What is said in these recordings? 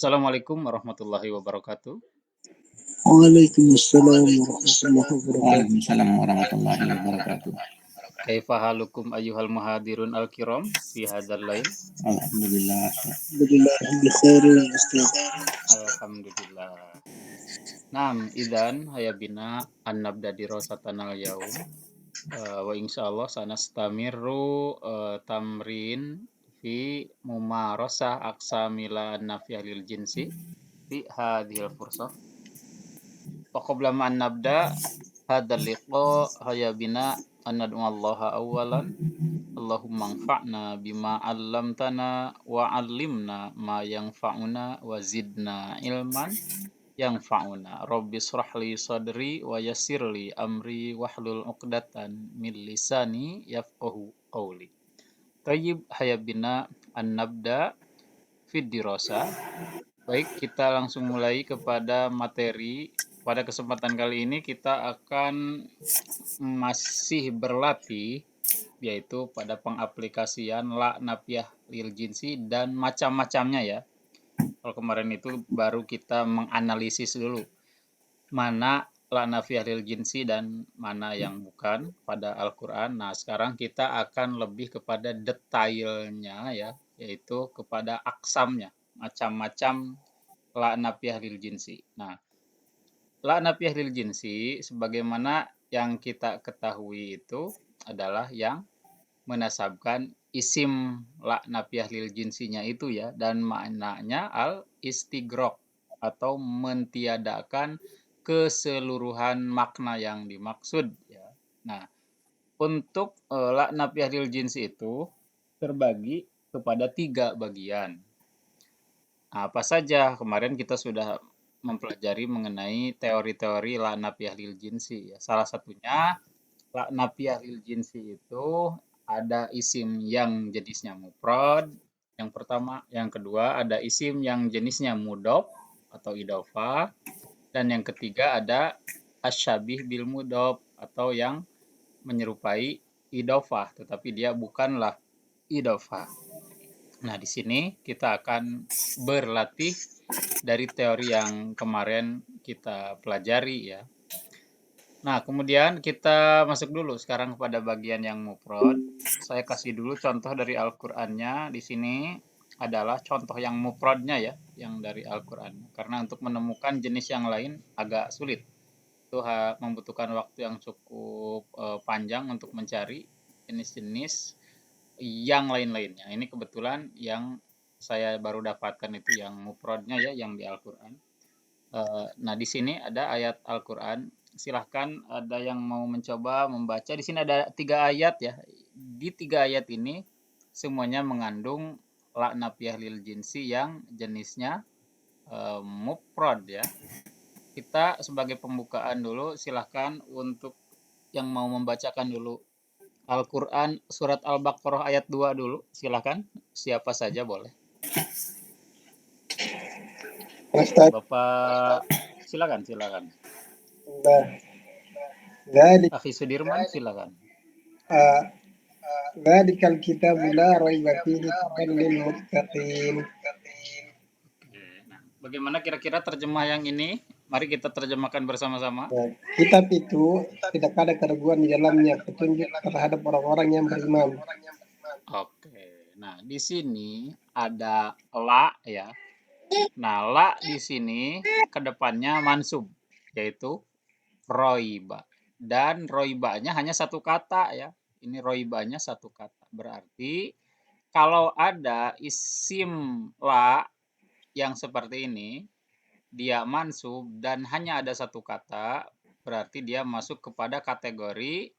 Assalamualaikum warahmatullahi wabarakatuh. Waalaikumsalam warahmatullahi wabarakatuh. Waalaikumsalam warahmatullahi wabarakatuh. Kaifa halukum ayyuhal muhadirun al-kiram fi hadzal lail? Alhamdulillah. Alhamdulillah bi khairin Ustaz. Alhamdulillah. Naam, idzan hayabina an nabda dirasatanal yaum. Wa insyaallah sanastamiru tamrin fi mumarasah aqsamila nafiyah lil jinsi fi hadhil fursah. Wa qabla ma an nabda hadzal liqa hayabina an nad'u Allah awwalan. Allahumma anfa'na bima 'allamtana wa 'allimna ma yanfa'una wa zidna ilman yanfa'una. Rabbi shrah li sadri wa yassir li amri wahlul 'uqdatan min lisani yafqahu qawli. Thayyib hayabina an nabda fid dirasa. Baik, kita langsung mulai kepada materi. Pada kesempatan kali ini kita akan masih berlatih yaitu pada pengaplikasian la nafiyah lil jinsi dan macam-macamnya ya. Kalau kemarin itu baru kita menganalisis dulu mana la nafiyah lil jinsi dan mana yang bukan pada Al-Qur'an. Nah, sekarang kita akan lebih kepada detailnya ya, yaitu kepada aksamnya, macam-macam la nafiyah lil jinsi. Nah, la nafiyah lil jinsi sebagaimana yang kita ketahui itu adalah yang menasabkan isim la nafiyah lil jinsinya itu ya, dan maknanya al istighraq atau mentiadakan keseluruhan makna yang dimaksud ya. Nah, untuk la nafiyah lil jinsi itu terbagi kepada 3 bagian. Nah, apa saja? Kemarin kita sudah mempelajari mengenai teori-teori la nafiyah lil jinsi ya. Salah satunya la nafiyah lil jinsi itu ada isim yang jenisnya mufrad, yang pertama. Yang kedua ada isim yang jenisnya mudhof atau idhofah. Dan yang ketiga ada asyabih bil mudhof atau yang menyerupai idhofah tetapi dia bukanlah idhofah. Nah, di sini kita akan berlatih dari teori yang kemarin kita pelajari ya. Nah, kemudian kita masuk dulu sekarang kepada bagian yang mufrad. Saya kasih dulu contoh dari Al-Qur'annya. Di sini adalah contoh yang mufradnya ya, yang dari Al-Qur'an. Karena untuk menemukan jenis yang lain agak sulit. Itu membutuhkan waktu yang cukup panjang untuk mencari jenis-jenis yang lain-lainnya. Ini kebetulan yang saya baru dapatkan itu yang mufradnya ya, yang di Al-Qur'an. Nah, di sini ada ayat Al-Qur'an. Silahkan ada yang mau mencoba membaca. Di sini ada 3 ayat ya. Di 3 ayat ini semuanya mengandung la nafiyah lil jinsi yang jenisnya mufrad ya. Kita sebagai pembukaan dulu silahkan untuk yang mau membacakan dulu Al-Qur'an surat Al-Baqarah ayat 2 dulu. Silahkan, siapa saja boleh. Ustaz, Bapak silakan. nah, ذلك Akhi Sudirman silakan. ذلك الكتاب لا ريب فيه هدى للمتقين. Nah, bagaimana kira-kira terjemah yang ini? Mari kita terjemahkan bersama-sama. Nah, kitab itu tidak ada keraguan di dalamnya, petunjuk terhadap orang-orang yang beriman. Oke. Nah, di sini ada la ya. Nah, la di sini kedepannya mansub, yaitu roiba. Dan roibanya hanya satu kata ya. Ini roibanya satu kata. Berarti kalau ada isim la yang seperti ini, dia mansub dan hanya ada satu kata, berarti dia masuk kepada kategori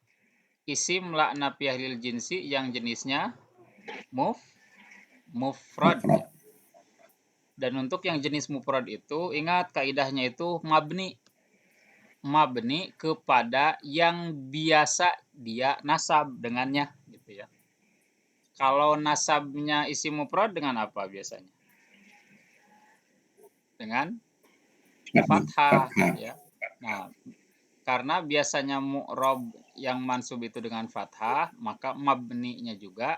isim la nafiyah lil jinsi yang jenisnya mufrad ya. Dan untuk yang jenis mufrad itu ingat kaidahnya itu mabni kepada yang biasa dia nasab dengannya gitu ya. Kalau nasabnya isim mufrad dengan apa biasanya? Dengan fathah ya. Nah, karena biasanya mu'rob yang mansub itu dengan fathah, maka mabninya juga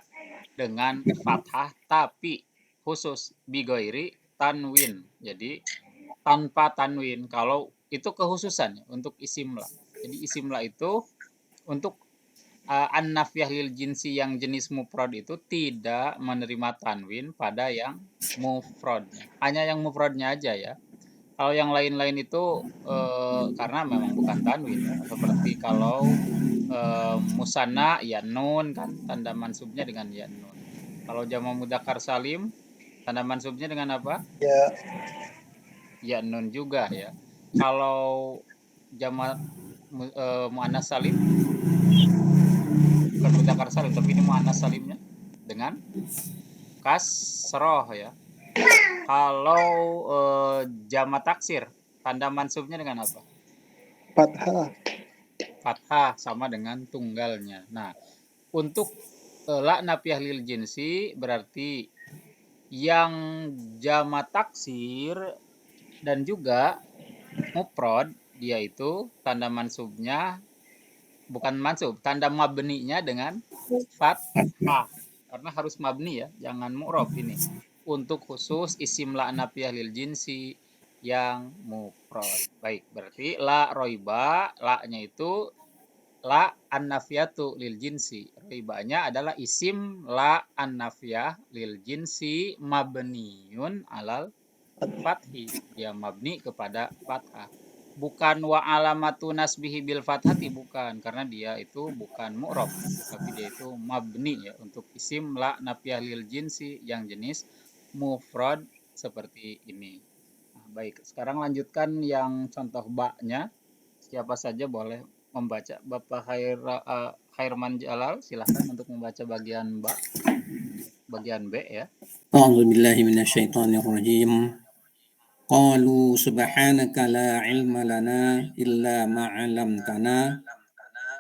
dengan fathah, tapi khusus bigoiri tanwin. Jadi tanpa tanwin. Kalau itu kekhususan untuk isim la. Jadi isim la itu untuk an-nafiyah lil jinsi yang jenis mufrad itu tidak menerima tanwin pada yang mufradnya. Hanya yang mufradnya aja ya. Kalau yang lain-lain itu karena memang bukan tanwin ya. Seperti kalau musanna ya nun kan tanda mansubnya dengan ya nun. Kalau jamak mudzakkar salim tanda mansubnya dengan apa? Ya, Ya nun juga ya. Kalau jamak muannas salim bukan mudzakkar salim tapi ini muannas salimnya dengan kasroh ya. Kalau jamak taksir tanda mansubnya dengan apa? fathah. Fathah sama dengan tunggalnya. Nah, untuk la nafiyah lil jinsi berarti yang jamak taksir dan juga mufrad dia itu tanda mansubnya bukan mansub, tanda mabninya dengan fathah. Karena harus mabni ya, jangan mu'rab ini. Untuk khusus isim la nafiyah lil jinsi yang mufrad. Baik, berarti la roiba, la-nya itu la an-nafiyatu lil jinsi. Roibanya adalah isim la an-nafiyah lil jinsi mabniun alal fathi. Dia mabni kepada fathah. Bukan wa alamatu nasbihi bil fathati, bukan, karena dia itu bukan mu'rab, tapi dia itu mabni ya untuk isim la nafiyah lil jinsi yang jenis mufrad seperti ini. Nah, baik, sekarang lanjutkan yang contoh ba-nya. Siapa saja boleh membaca. Bapak Khairman Jalal silahkan untuk membaca bagian ba, bagian B ya. A'udzu billahi minasyaitonir rajim. Qalu subhanaka la ilma lana illa ma 'allamtana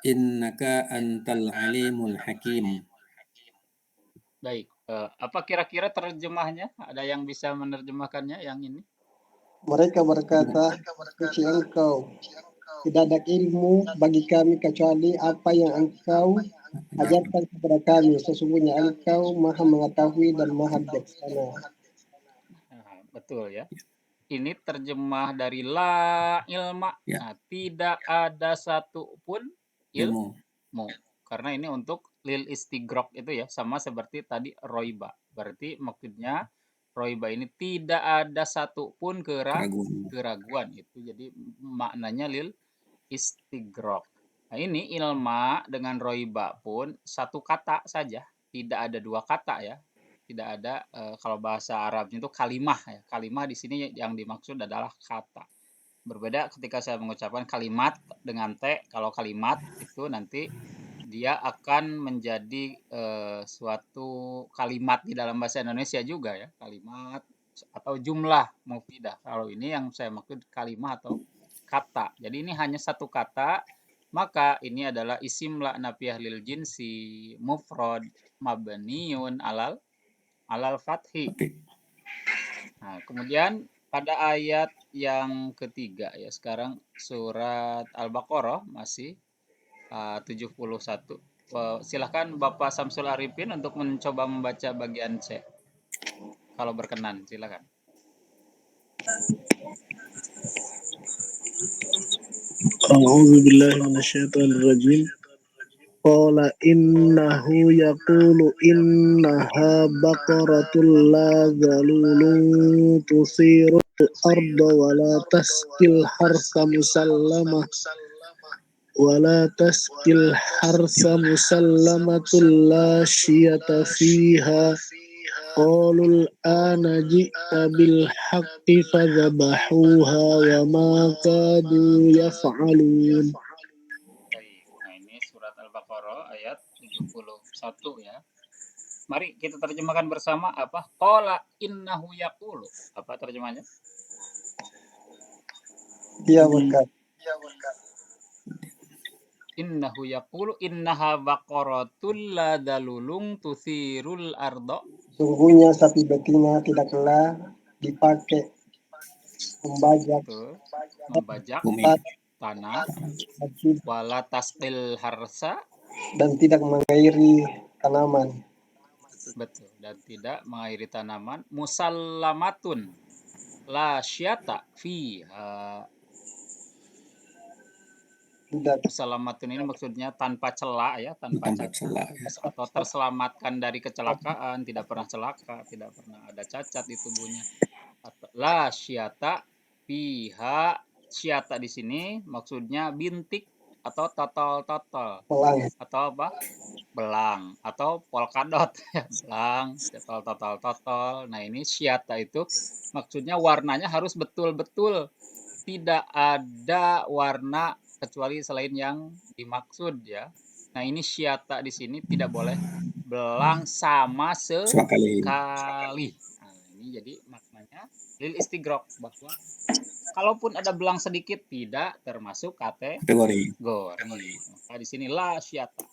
innaka antal alimul hakim. Baik, apa kira-kira terjemahnya? Ada yang bisa menerjemahkannya yang ini? Mereka berkata, suci engkau, tidak ada ilmu bagi kami kecuali apa yang engkau ajarkan kepada kami. Sesungguhnya engkau maha mengetahui dan maha bijaksana. Nah, betul ya. Ini terjemah dari la ilma. Ya. Nah, tidak ada satupun Ilmu. ilmu. Karena ini untuk lil istigrok itu ya, sama seperti tadi roiba. Berarti maksudnya roiba ini tidak ada satupun Keraguan. keraguan itu. Jadi maknanya lil istigrok. Nah, ini ilma dengan roiba pun satu kata saja, tidak ada dua kata ya. Tidak ada kalau bahasa Arabnya itu kalimah ya. Kalimah di sini yang dimaksud adalah kata. Berbeda ketika saya mengucapkan kalimat dengan T, kalau kalimat itu nanti dia akan menjadi suatu kalimat di dalam bahasa Indonesia juga ya, kalimat atau jumlah mufidah. Kalau ini yang saya maksud kalimat atau kata. Jadi ini hanya satu kata, maka ini adalah isim la nafiyah lil jinsi mufrad mabniun alal fathi. Oke. Nah, kemudian pada ayat yang ketiga ya, sekarang surat Al-Baqarah masih 71. Silahkan Bapak Samsul Arifin untuk mencoba membaca bagian C. Kalau berkenan, silakan. A'udzu billahi minasyaitonir rajim. Qala innahu yaqulu innaha baqaratul la zalulun tusiru arda wa la taskil harsa musallama wa la taskil harsa musallamatul la syiyata fiha qalul ana ji'ta bil haqqi fadhabahuha wa ma kadu yaf'alun. Baik, nah ini surat Al-Baqarah ayat 71 ya. Mari kita terjemahkan bersama apa? Qala innahu yaqulu. Apa terjemahnya? Dia berkata, Innahu yaqulu innaha baqaratul la dalulung tuthirul ardo. sungguhnya sapi betina tidaklah dipakai membajak Betul. Membajak Bumi. tanah wala tasqil harsa, dan tidak mengairi tanaman. betul, dan tidak mengairi tanaman, musallamatun. La syata fiha. Tidak. Selamatun ini maksudnya tanpa celah ya, tanpa Tanpa cacat. celah. Atau terselamatkan dari kecelakaan, tidak pernah celaka, tidak pernah ada cacat di tubuhnya. Atau la syata fiha. Syata di sini maksudnya bintik atau totol-totol Pelang. atau apa? Belang atau polkadot ya, belang, totol-totol. Nah, ini syata itu maksudnya warnanya harus betul-betul tidak ada warna kecuali selain yang dimaksud ya. Nah, ini syata di sini tidak boleh belang sama Sekali. sekali. Nah, ini jadi maknanya lil istigrok bahwa kalaupun ada belang sedikit tidak termasuk Kategori. kategori. Maka di sini la syata.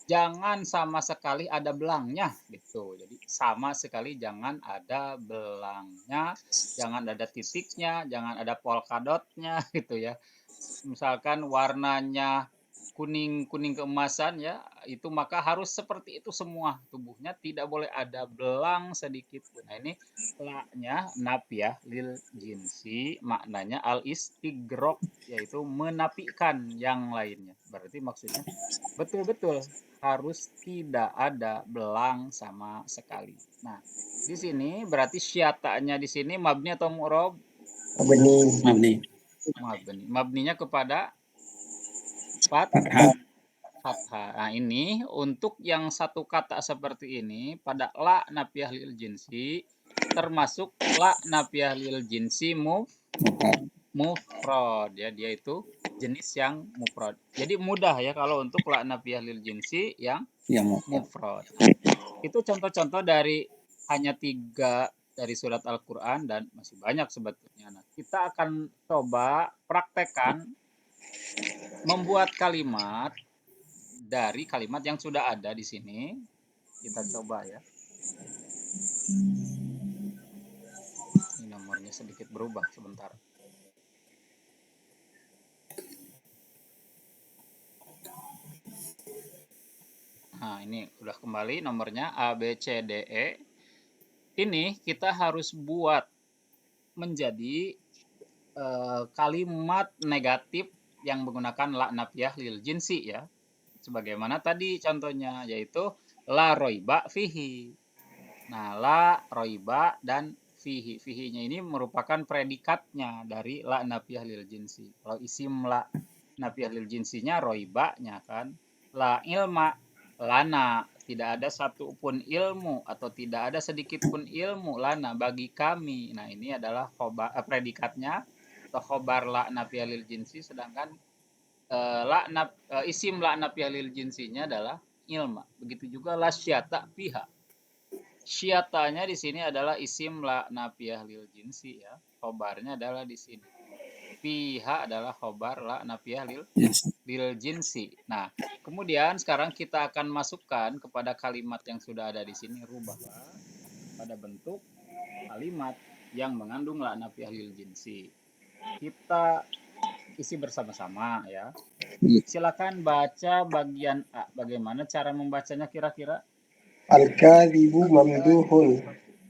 Jangan sama sekali ada belangnya gitu. Jadi sama sekali jangan ada belangnya, jangan ada titiknya, jangan ada polkadotnya gitu ya. Misalkan warnanya kuning-kuning keemasan ya, itu maka harus seperti itu semua tubuhnya, tidak boleh ada belang sedikit pun. Nah, ini la-nya nafiyah lil jinsi, maknanya al istigrok, yaitu menapikan yang lainnya. Berarti maksudnya betul-betul harus tidak ada belang sama sekali. Nah, di sini berarti syatanya di sini mabni atau mu'rob? Benih. Mabni. Mabni. Mabninya kepada Fathah. fathah. Nah, ini untuk yang satu kata seperti ini pada la nafiyah lil jinsi termasuk la nafiyah lil jinsi Mufrad. mufrad ya, dia itu jenis yang mufrad. Jadi mudah ya kalau untuk la nafiyah lil jinsi yang Ya mufrad. mufrad. Itu contoh-contoh dari hanya 3 dari surat Al-Qur'an dan masih banyak sebetulnya. Nah, kita akan coba praktekkan membuat kalimat dari kalimat yang sudah ada di sini. Kita coba ya. Ini nomornya sedikit berubah sebentar. Nah, ini udah kembali nomornya A, B, C, D, E. Ini kita harus buat menjadi kalimat negatif yang menggunakan la nafiyah lil jinsi ya. Sebagaimana tadi contohnya yaitu la roiba fihi. Nah, la roiba dan fihi. Fihi-nya ini merupakan predikatnya dari la nafiyah lil jinsi. Kalau isim la nafiyah lil jinsinya roiba-nya kan. La ilma lana, tidak ada satu pun ilmu atau tidak ada sedikit pun ilmu lana bagi kami. Nah, ini adalah predikatnya atau khobar la nafiyah lil jinsi, sedangkan isim la nafiyah lil jinsinya adalah ilma. Begitu juga la syata fiha. Syatanya di sini adalah isim la nafiyah lil jinsi ya. Khobarnya adalah di sini. Fiha adalah khobar la nafiyah lil jinsi. Nah, kemudian sekarang kita akan masukkan kepada kalimat yang sudah ada di sini, rubahlah pada bentuk kalimat yang mengandung la nafiyah lil jinsi. Kita isi bersama-sama ya. Silakan baca bagian A. Bagaimana cara membacanya kira-kira? Al-kadhibu mamduhun.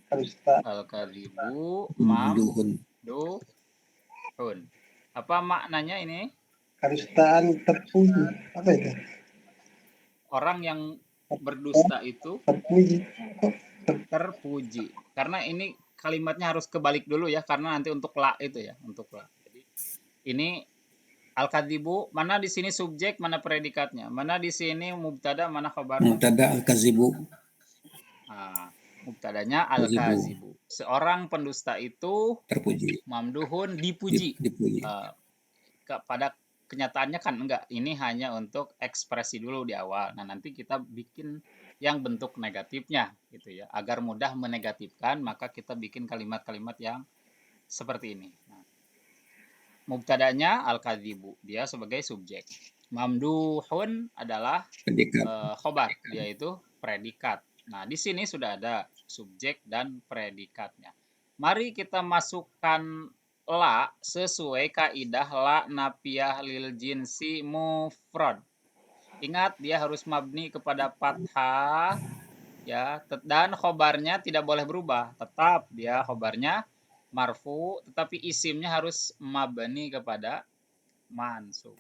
Al-ustaz. Al-kadhibu Mamduhun. mamduhun. Apa maknanya ini? Kedustaan terpuji. Apa itu? Orang yang berdusta itu Terpuji. terpuji. Karena ini kalimatnya harus kebalik dulu ya, karena nanti untuk la itu ya, untuk la. Jadi ini al-kadzibu, mana di sini subjek, mana predikatnya, mana di sini mubtada, mana khabarnya. Mubtada al-kazibu. Nah, mubtadanya Kazibu. al-kadzibu. Seorang pendusta itu Terpuji. mamduhun dipuji. Dipuji. Pada kenyataannya kan enggak, ini hanya untuk ekspresi dulu di awal. Nah, nanti kita bikin yang bentuk negatifnya gitu ya. Agar mudah menegatifkan, maka kita bikin kalimat-kalimat yang seperti ini. Nah, mubtadanya al-kadzibu, dia sebagai subjek. Mamduhun adalah Predikat. khobar, dia itu predikat. Nah, di sini sudah ada subjek dan predikatnya. Mari kita masukkan la sesuai kaidah la nafiyah lil jinsi mufrad. Ingat, dia harus mabni kepada fathah ya, dan khobarnya tidak boleh berubah. Tetap dia khobarnya marfu, tetapi isimnya harus mabni kepada mansub.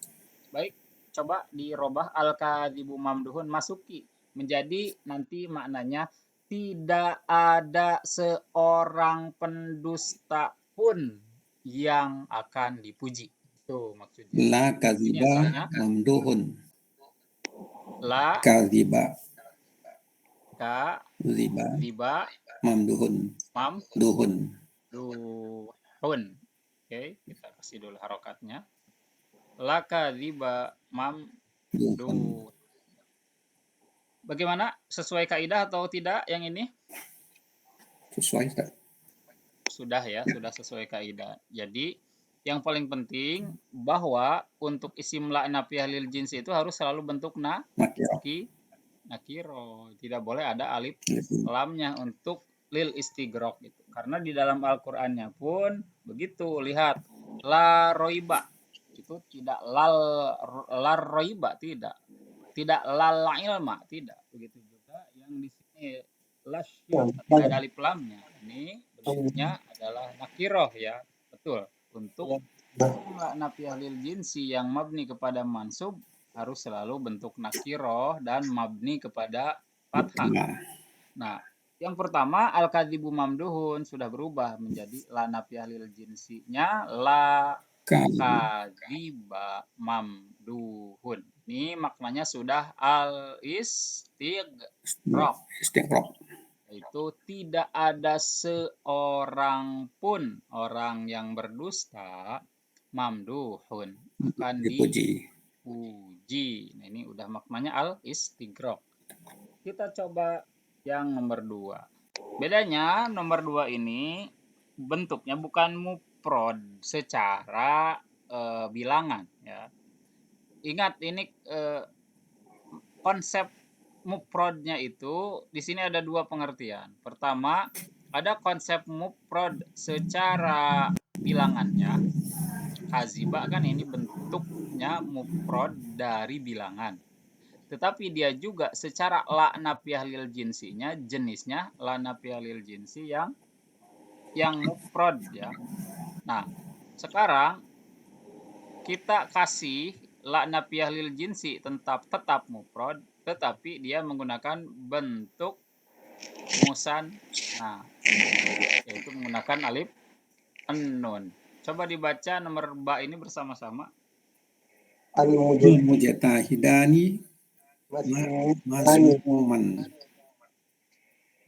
Baik, coba dirobah al-kadzibu mamduhun masuki menjadi nanti maknanya tidak ada seorang pendusta pun yang akan dipuji. Itu maksudnya. La Ini kaziba asalnya mamduhun. la Kaziba ziba ziba mamduhun. mam Duhun. duhun. Oke, kita kasih dulu harokatnya. La kadziba mam Duhun. duh. Bagaimana? Sesuai kaidah atau tidak yang ini? Sesuai tak? Sudah ya, sudah sesuai kaidah. Jadi yang paling penting bahwa untuk isim la nafiyah lil jinsi itu harus selalu bentuk Nakiro. nakiro. Tidak boleh ada alif lamnya untuk lil istigrok gitu. Karena di dalam Al-Qur'annya pun begitu. Lihat la roiba itu tidak la roiba tidak. Tidak lal ilma tidak. Begitu juga yang di sini la syirk tidak ada alif lamnya. Ini bentuknya adalah nakiroh ya. Betul. Untuk nafiyah lil jinsi yang mabni kepada mansub harus selalu bentuk nakiroh dan mabni kepada fathah. Nah, yang pertama al-kadzibu mamduhun sudah berubah menjadi la nafiyah lil jinsinya la kadziba mamduhun. Ini maknanya sudah al-istigrok. Itu tidak ada seorang pun orang yang berdusta mamduhun akan dipuji. Nah, ini udah maknanya al-istigrok. Kita coba yang nomor 2. Bedanya nomor 2 ini bentuknya bukan mufrad secara bilangan ya. Ingat ini konsep mufradnya itu di sini ada 2 pengertian. Pertama, ada konsep mufrad secara bilangannya. Kaziba kan ini bentuknya mufrad dari bilangan. Tetapi dia juga secara la nafiyah lil jinsinya, jenisnya la nafiyah lil jinsi yang mufrad ya. Nah, sekarang kita kasih la nafiyah lil jinsi tetap mufrad, tetapi dia menggunakan bentuk musanna, yaitu menggunakan alif nun. Coba dibaca nomor ba ini bersama-sama. Al-mujtahidani mazmuman.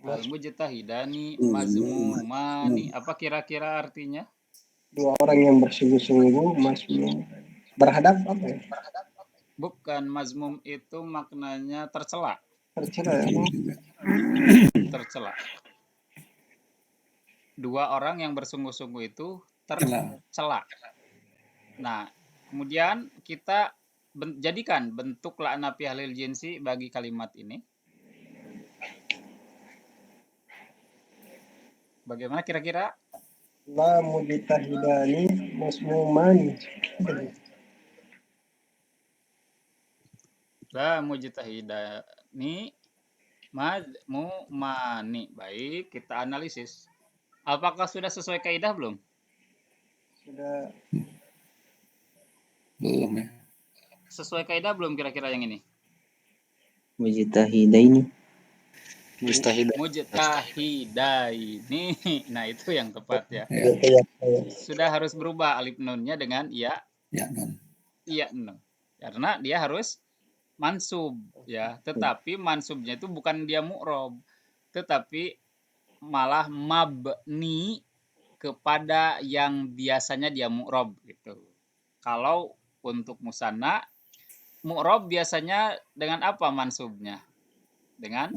Al-mujtahidani mazmumani. Apa kira-kira artinya? 2 orang yang bersungguh-sungguh mazmum. Berhadap apa ya? Bukan, mazmum itu maknanya tercela. Tercela. 2 orang yang bersungguh-sungguh itu tercela. Nah, kemudian kita jadikan bentuk la nafiyah lil jinsi bagi kalimat ini. Bagaimana kira-kira? La mujtahidani mazmumani. La mujtahidani mazmumani. Baik, kita analisis. Apakah sudah sesuai kaidah belum? Sudah. Belum ya. Sesuai kaidah belum kira-kira yang ini? Mujtahidaini. Mujtahidaini. Nah, itu yang tepat ya. Sudah harus berubah alif nunnya dengan ya nun. Karena dia harus mansub ya. Tetapi mansubnya itu bukan dia mu'rob, tetapi malah mabni kepada yang biasanya dia mu'rob gitu. Kalau untuk musanna mu'rob biasanya dengan apa mansubnya? Dengan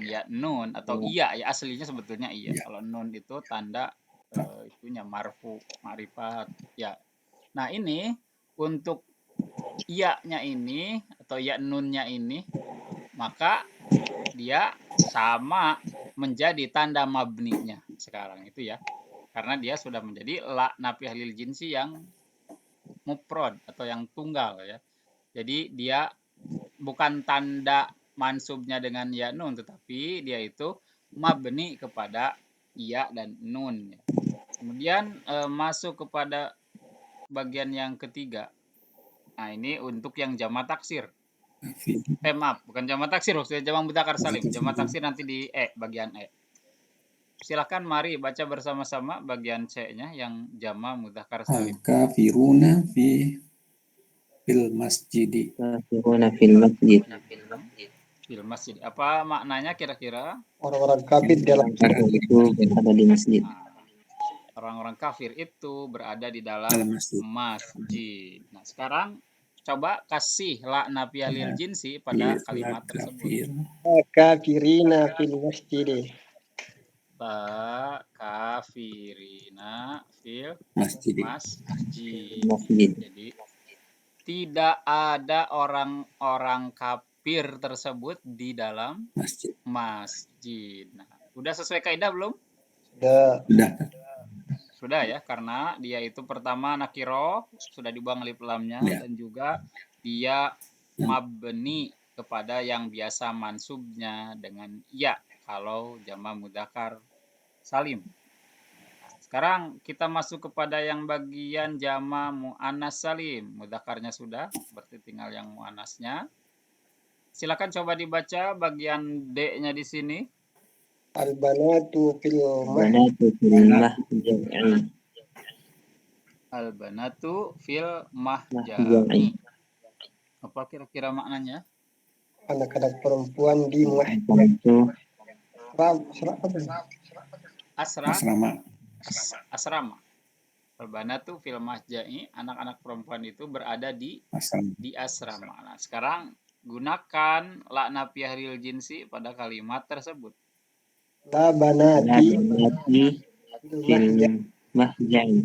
ya nun atau iya ya, aslinya sebetulnya iya. Kalau nun itu tanda itunya marfu, ma'rifat ya. Nah, ini untuk iya-nya ini atau ya nunnya ini maka dia sama menjadi tanda mabninya sekarang itu ya. Karena dia sudah menjadi la nafiyah lil jinsi yang mufrad atau yang tunggal ya. Jadi dia bukan tanda mansubnya dengan ya nun, tetapi dia itu mabni kepada ya dan nun ya. Kemudian masuk kepada bagian yang ketiga. Nah, ini untuk yang jamak taksir. Maaf, bukan jamak taksir, maksudnya jamak mudzakkar salim. Jamak taksir nanti di bagian E. Silakan mari baca bersama-sama bagian C-nya yang jamak mudzakkar salim. Al-kafiruna fil masjidi. Kafiruna fil masjid. Fil masjid. Apa maknanya kira-kira? Orang-orang kafir dalam Kafir itu berada di masjid. Nah, orang-orang kafir itu berada di dalam Dalam masjid. masjid. Nah, sekarang coba kasih la nafiyah lil jinsi pada kalimat tersebut. kafirina fil masjid. La kafirina fil Masjidi. masjid. Masjid. Jadi tidak ada orang-orang kafir tersebut di dalam Masjid. masjid. Nah, udah sesuai kaidah belum? Sudah. Sudah ya, karena dia itu pertama nakiro, sudah dibuang alif lamnya, Ya. dan juga dia mabni kepada yang biasa mansubnya dengan ya kalau jamak mudzakkar salim. Sekarang kita masuk kepada yang bagian jamak muannas salim. Mudzakarnya sudah, berarti tinggal yang muannasnya. Silakan coba dibaca bagian D-nya di sini. Al-banatu fil Banatu fil mahja'i. Al-banatu fil mahja'i. Mahja'i. Apa kira-kira maknanya? anak-anak perempuan di Itu Asrama. asrama. Al-banatu fil mahja'i, anak-anak perempuan itu berada di asrama. Nah, sekarang gunakan la nafiyah lil jinsi pada kalimat tersebut. la banati fil mahja'i.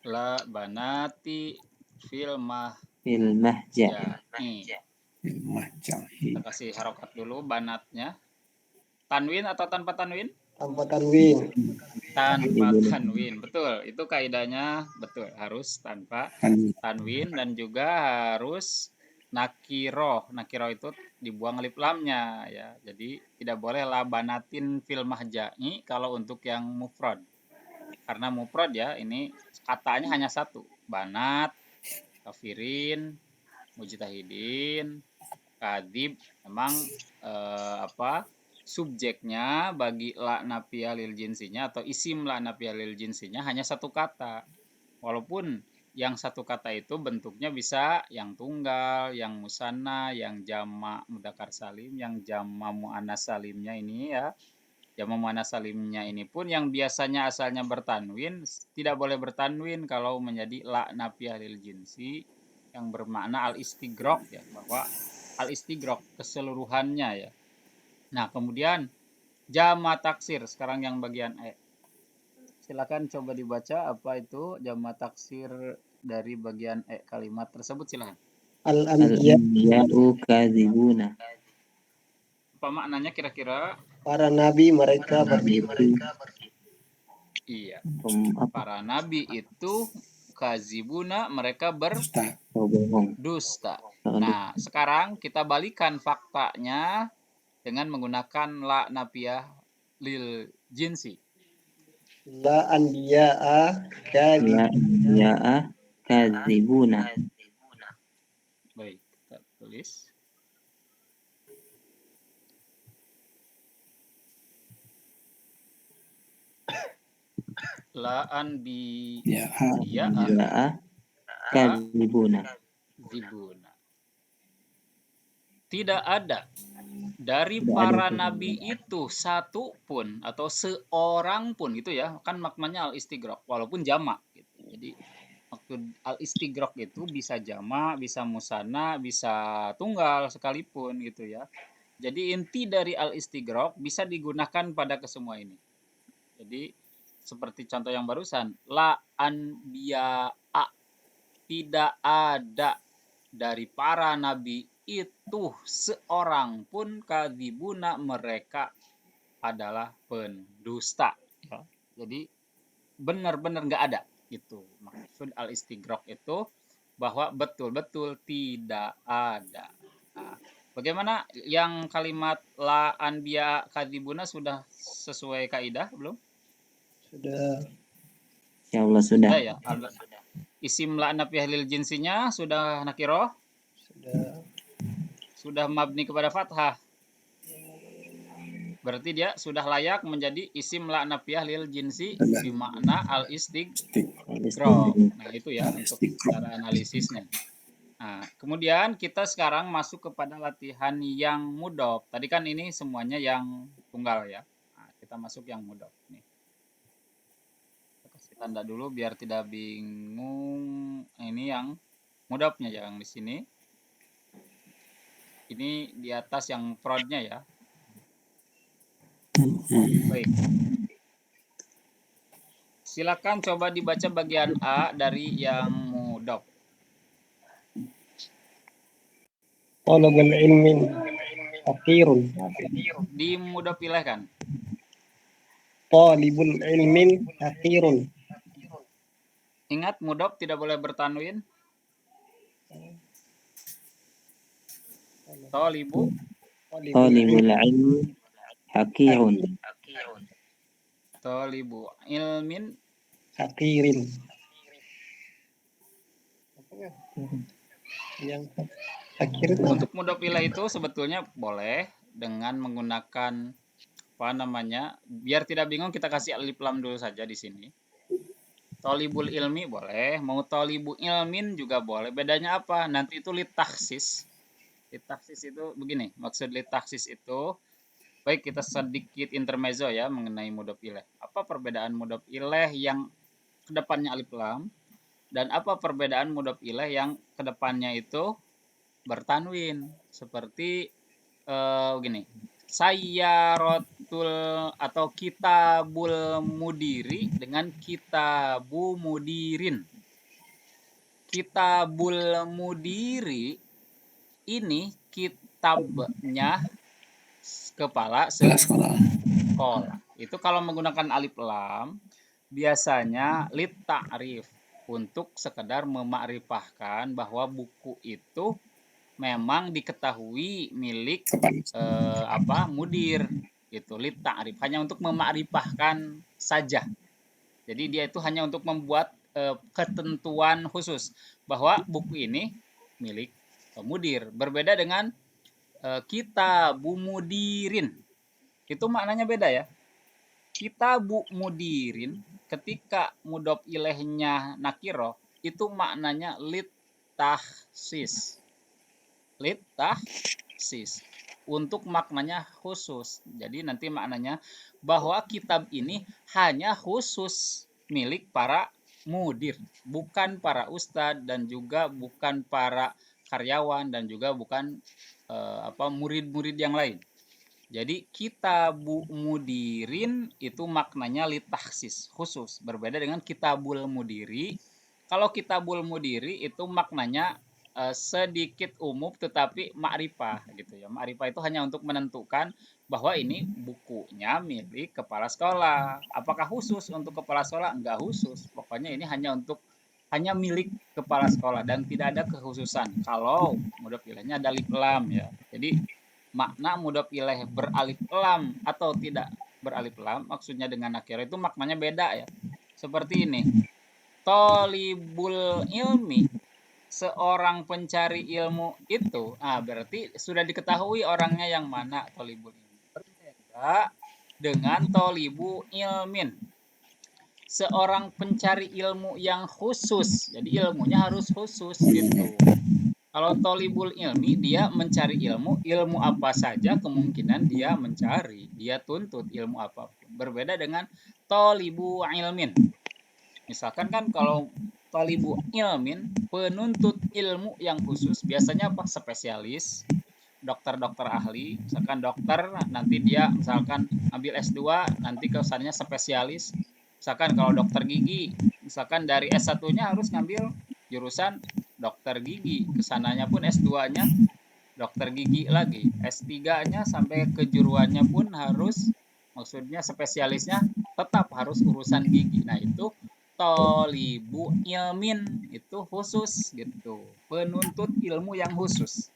La banati fil Fil mahja'i. mahja'i. Kita kasih harokat dulu banatnya. Tanwin atau tanpa tanwin? tanpa tanwin. Tanpa tanwin, betul. Itu kaidahnya betul, harus tanpa tanwin dan juga harus nakiro. Nakiro itu dibuang alif lamnya ya. Jadi tidak boleh la banatin fil mahja'i kalau untuk yang mufrad. Karena mufrad ya, ini katanya hanya satu. Banat, kafirin, mujtahidin, kadib. Memang subjeknya bagi la nafiyah lil jinsinya atau isim la nafiyah lil jinsinya hanya satu kata. Walaupun yang satu kata itu bentuknya bisa yang tunggal, yang musanna, yang jamak mudzakkar salim, yang jamak muannas salimnya ini ya. Jamak muannas salimnya ini pun yang biasanya asalnya bertanwin tidak boleh bertanwin kalau menjadi la nafiyah lil jinsi yang bermakna al-istighraq ya, bahwa al-istighraq keseluruhannya ya. Nah, kemudian jamak taksir sekarang yang bagian E. Silakan coba dibaca apa itu jamak taksir dari bagian E kalimat tersebut, silakan. Al-anbiya'u kadzibuna. Apa maknanya kira-kira? Para nabi mereka Iya. Para nabi itu kazibuna, mereka berdusta. Nah, sekarang kita balikan faktanya dengan menggunakan la nafiyah lil jinsi. La anbiya'a kadzibuna. Baik, kita tulis. La anbiya'a kadzibuna. Tidak ada dari para nabi itu satu pun atau seorang pun gitu ya, kan maknanya al-istighraq walaupun jamak gitu. Jadi maksud al-istighraq itu bisa jamak, bisa musanna, bisa tunggal sekalipun gitu ya. Jadi inti dari al-istighraq bisa digunakan pada kesemua ini. Jadi seperti contoh yang barusan, la anbiya'a, tidak ada dari para nabi itu seorang pun kadzibuna, mereka adalah pendusta ya. Jadi benar-benar nggak ada itu maksud al-istighraq itu, bahwa betul-betul tidak ada. Nah, Bagaimana yang kalimat la anbiya kadzibuna sudah sesuai kaidah belum? Sudah. Ya Allah sudah. Sudah ya. Isim la nafiyah lil jinsinya sudah nakiroh? Sudah. Sudah mabni kepada fathah. Berarti dia sudah layak menjadi isim la nafiyah lil jinsi bimakna al istighfar. Nah, itu ya untuk cara analisisnya. Nah, kemudian kita sekarang masuk kepada latihan yang mudhof. Tadi kan ini semuanya yang tunggal ya. Nah, kita masuk yang mudhof nih. Kita kasih tanda dulu biar tidak bingung. Ini yang mudhofnya yang di sini. Ini di atas yang prodnya ya. Baik. Silakan coba dibaca bagian A dari yang mudhof. Talabul ilmin fakirun. Di mudhof pilih kan? Talibul ilmin fakirun. Ingat mudhof tidak boleh bertanwin. Talibul ilmi hakirun. Talibu ilmin hakirin. Yang hakirin. Untuk mudhof ilaih itu sebetulnya boleh dengan menggunakan apa namanya, biar tidak bingung kita kasih alif lam dulu saja di sini. Tolibul ilmi boleh, mau tolibu ilmin juga boleh. Bedanya apa? Nanti itu litaksis. Litaksis itu begini, maksud litaksis itu, baik kita sedikit intermezzo ya mengenai mudhof ilaih. Apa perbedaan mudhof ilaih yang kedepannya alif lam dan apa perbedaan mudhof ilaih yang kedepannya itu bertanwin? Seperti begini, sayyaratul atau kitabul mudiri dengan kitabu mudirin. Kitabul mudiri ini kitabnya kepala sekolah. Itu kalau menggunakan alif lam biasanya lit ta'rif untuk sekedar memakrifahkan bahwa buku itu memang diketahui milik mudir gitu, lit ta'rif, hanya untuk memakrifahkan saja. Jadi dia itu hanya untuk membuat ketentuan khusus bahwa buku ini milik mudir. Berbeda dengan kitabu mudirin. Itu maknanya beda ya. Kitabu mudirin ketika mudhof ilaihnya nakiro itu maknanya lit tahsis. Lit tahsis. Untuk maknanya khusus. Jadi nanti maknanya bahwa kitab ini hanya khusus milik para mudir, bukan para ustadz dan juga bukan para karyawan dan juga bukan murid-murid yang lain. Jadi kitabu mudirin itu maknanya litaksis, khusus. Berbeda dengan kitabul mudiri. Kalau kitabul mudiri itu maknanya sedikit umum tetapi ma'rifah gitu ya. Ma'rifah itu hanya untuk menentukan bahwa ini bukunya milik kepala sekolah. Apakah khusus untuk kepala sekolah? Enggak khusus. Pokoknya ini hanya milik kepala sekolah dan tidak ada kekhususan. Kalau mudhof ilaihnya ada alif lam ya. Jadi makna mudhof ilaih beralif lam atau tidak beralif lam maksudnya dengan nakiro itu maknanya beda ya. Seperti ini. Tolibul ilmi, seorang pencari ilmu itu, berarti sudah diketahui orangnya yang mana tolibul ilmi. Berbeda dengan tolibu ilmin. Seorang pencari ilmu yang khusus. Jadi ilmunya harus khusus gitu. Kalau tolibul ilmi, dia mencari ilmu apa saja kemungkinan dia mencari, dia tuntut ilmu apapun. Berbeda dengan tolibu ilmin. Misalkan kan kalau tolibu ilmin, penuntut ilmu yang khusus, biasanya apa? Spesialis, dokter-dokter ahli. Misalkan dokter, nanti dia misalkan ambil S2, nanti kesannya spesialis. Misalkan kalau dokter gigi, misalkan dari S1-nya harus ngambil jurusan dokter gigi, kesananya pun S2-nya dokter gigi lagi, S3-nya sampai kejuruannya pun harus, maksudnya spesialisnya tetap harus urusan gigi. Nah itu tolibu ilmin, itu khusus gitu, penuntut ilmu yang khusus.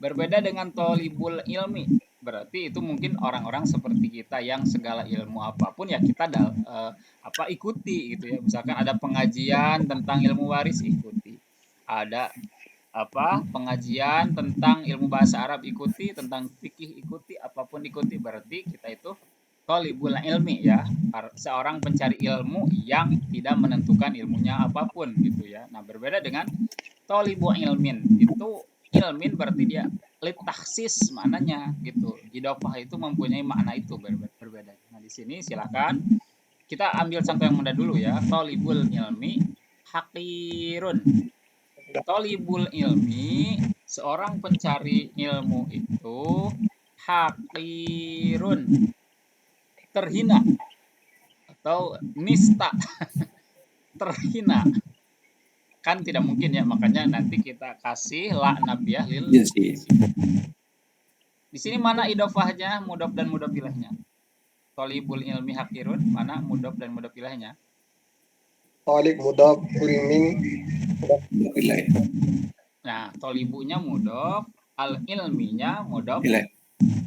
Berbeda dengan tolibul ilmi, berarti itu mungkin orang-orang seperti kita yang segala ilmu apapun ya kita ikuti gitu ya. Misalkan ada pengajian tentang ilmu waris, ikuti. Ada pengajian tentang ilmu bahasa Arab, ikuti, tentang fikih ikuti, apapun ikuti, berarti kita itu thalibul ilmi ya, seorang pencari ilmu yang tidak menentukan ilmunya apapun gitu ya. Nah, berbeda dengan thalibu ilmin, itu ilmin berarti dia litaksis maknanya gitu. Idofah itu mempunyai makna itu berbeda. Nah, di sini silakan kita ambil contoh yang mudah dulu ya. Thalibul ilmi haqirun. Thalibul ilmi, seorang pencari ilmu itu haqirun, terhina atau nista, terhina. Kan tidak mungkin ya, makanya nanti kita kasih la nabiyah lil jinsi. Di sini mana idofahnya, mudhof dan mudhof ilainya? Thalibul ilmi haqirun, mana mudhof dan mudhof ilainya? Thalib mudhof, ilmin mudhof ilaih. Nah, thalibunya mudhof, al ilminya mudhof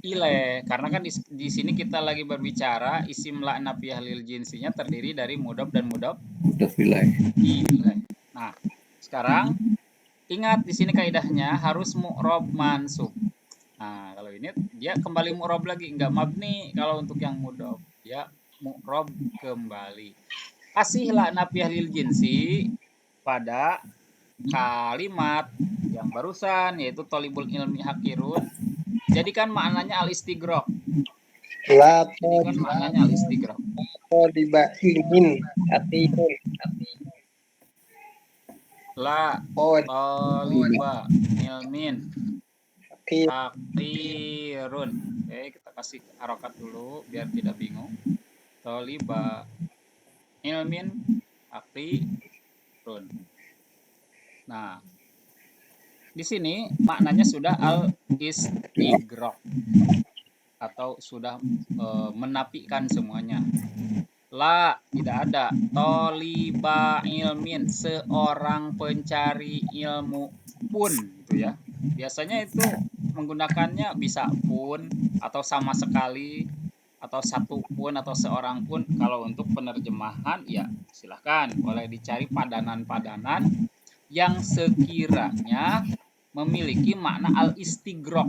ilaih. Karena kan di sini kita lagi berbicara isim la nabiyah lil jinsinya terdiri dari mudhof dan mudhof ilaih. Nah, sekarang ingat di sini kaidahnya harus mu'rob mansub. Nah, kalau ini dia kembali mu'rob lagi, enggak mabni. Kalau untuk yang mudhof dia mu'rob kembali. Kasihlah nafiyah lil jinsi pada kalimat yang barusan, yaitu thalibul ilmi haqirun. Jadikan maknanya al istighraq. Jadikan maknanya al istighraq. Thaliba ilmin haqirun. La thaliba ilmin haqirun. Oke, kita kasih harokat dulu biar tidak bingung. Thaliba ilmin haqirun. Nah, di sini maknanya sudah al-istighraq atau sudah menapikan semuanya. La, tidak ada. Thaliba ilmin, seorang pencari ilmu pun gitu ya. Biasanya itu menggunakannya bisa pun atau sama sekali atau satu pun atau seorang pun. Kalau untuk penerjemahan ya silahkan boleh dicari padanan-padanan yang sekiranya memiliki makna al-istighraq,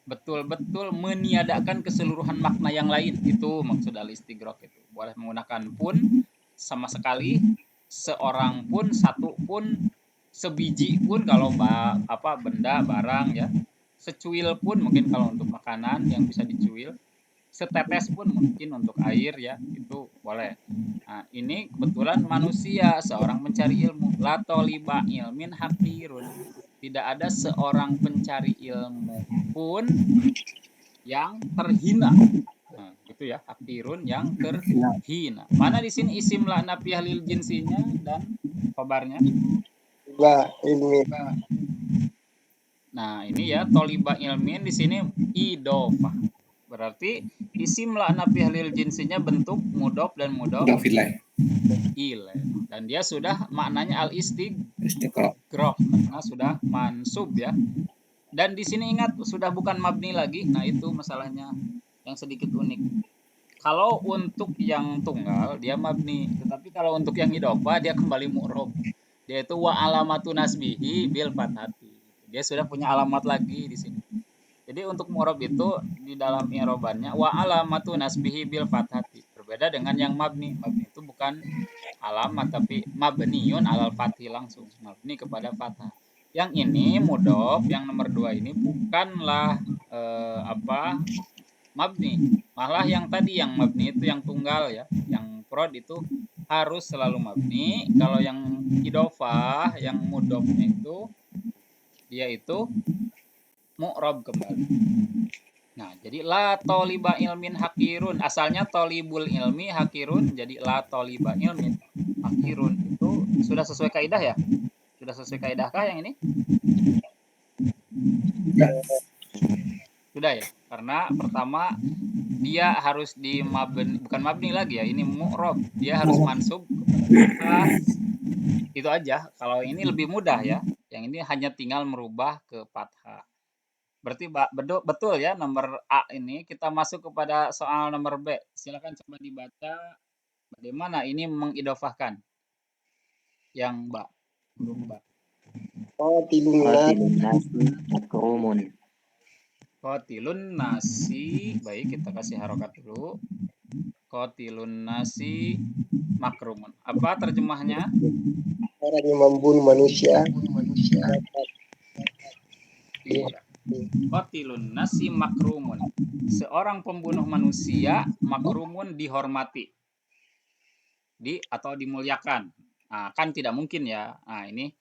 betul-betul meniadakan keseluruhan makna yang lain. Itu maksud al-istighraq itu. Boleh menggunakan pun, sama sekali, seorang pun, satu pun, sebiji pun kalau benda, barang ya. Secuil pun mungkin kalau untuk makanan yang bisa dicuil. Setetes pun mungkin untuk air ya, itu boleh. Nah, ini kebetulan manusia, seorang pencari ilmu. La thaliba ilmin haqirun. Tidak ada seorang pencari ilmu pun yang terhina. Nah, gitu ya, haqirun yang terhina. Mana di sini isim la nafiyah lil jinsinya dan khabarnya? La ilmi. Nah, ini ya thaliba ilmin di sini idofah. Berarti isim la nafiyah lil jinsinya bentuk mudhof dan mudhof ilaih. Dan dia sudah maknanya al istighraq karena sudah mansub ya. Dan di sini ingat sudah bukan mabni lagi. Nah, itu masalahnya yang sedikit unik. Kalau untuk yang tunggal dia mabni, tetapi kalau untuk yang idofah dia kembali mu'rob. Dia itu wa alamatu nasbihi bil fathati. Dia sudah punya alamat lagi di sini. Jadi untuk mu'rob itu di dalam i'robannya wa alamatu nasbihi bil fathati. Berbeda dengan yang mabni. Mabni itu bukan alamat tapi mabniun alal fathi langsung. Mabni kepada fathah. Yang ini mudhof, yang nomor 2 ini bukanlah mabni. Malah yang tadi yang mabni itu yang tunggal ya. Yang prod itu harus selalu mabni. Kalau yang idofah, yang mudhofnya itu dia itu mu'rob kembali. Nah, jadi la thaliba ilmin haqirun. Asalnya thalibul ilmi haqirun, jadi la thaliba ilmin haqirun. Itu sudah sesuai kaidah ya? Sudah sesuai kaidahkah yang ini? Ya. Sudah ya? Karena pertama dia harus di mabni, bukan mabni lagi ya, ini mu'rob. Dia harus mansub. Itu aja. Kalau ini lebih mudah ya. Yang ini hanya tinggal merubah ke fathah. Berarti betul ya nomor A ini. Kita masuk kepada soal nomor B. Silakan coba dibaca bagaimana ini mengidofahkan yang Mbak. Huruf Mbak. Qatilun nas Qatilun nasi makrumun. Qatilun nasi. Baik, kita kasih harokat dulu. Qatilun nasi makrumun. Apa terjemahnya? orang yang membunuh manusia. Iya. Qatilun nasi makrumun. Seorang pembunuh manusia makrumun dihormati. Atau dimuliakan. Nah, kan tidak mungkin ya. Nah, ini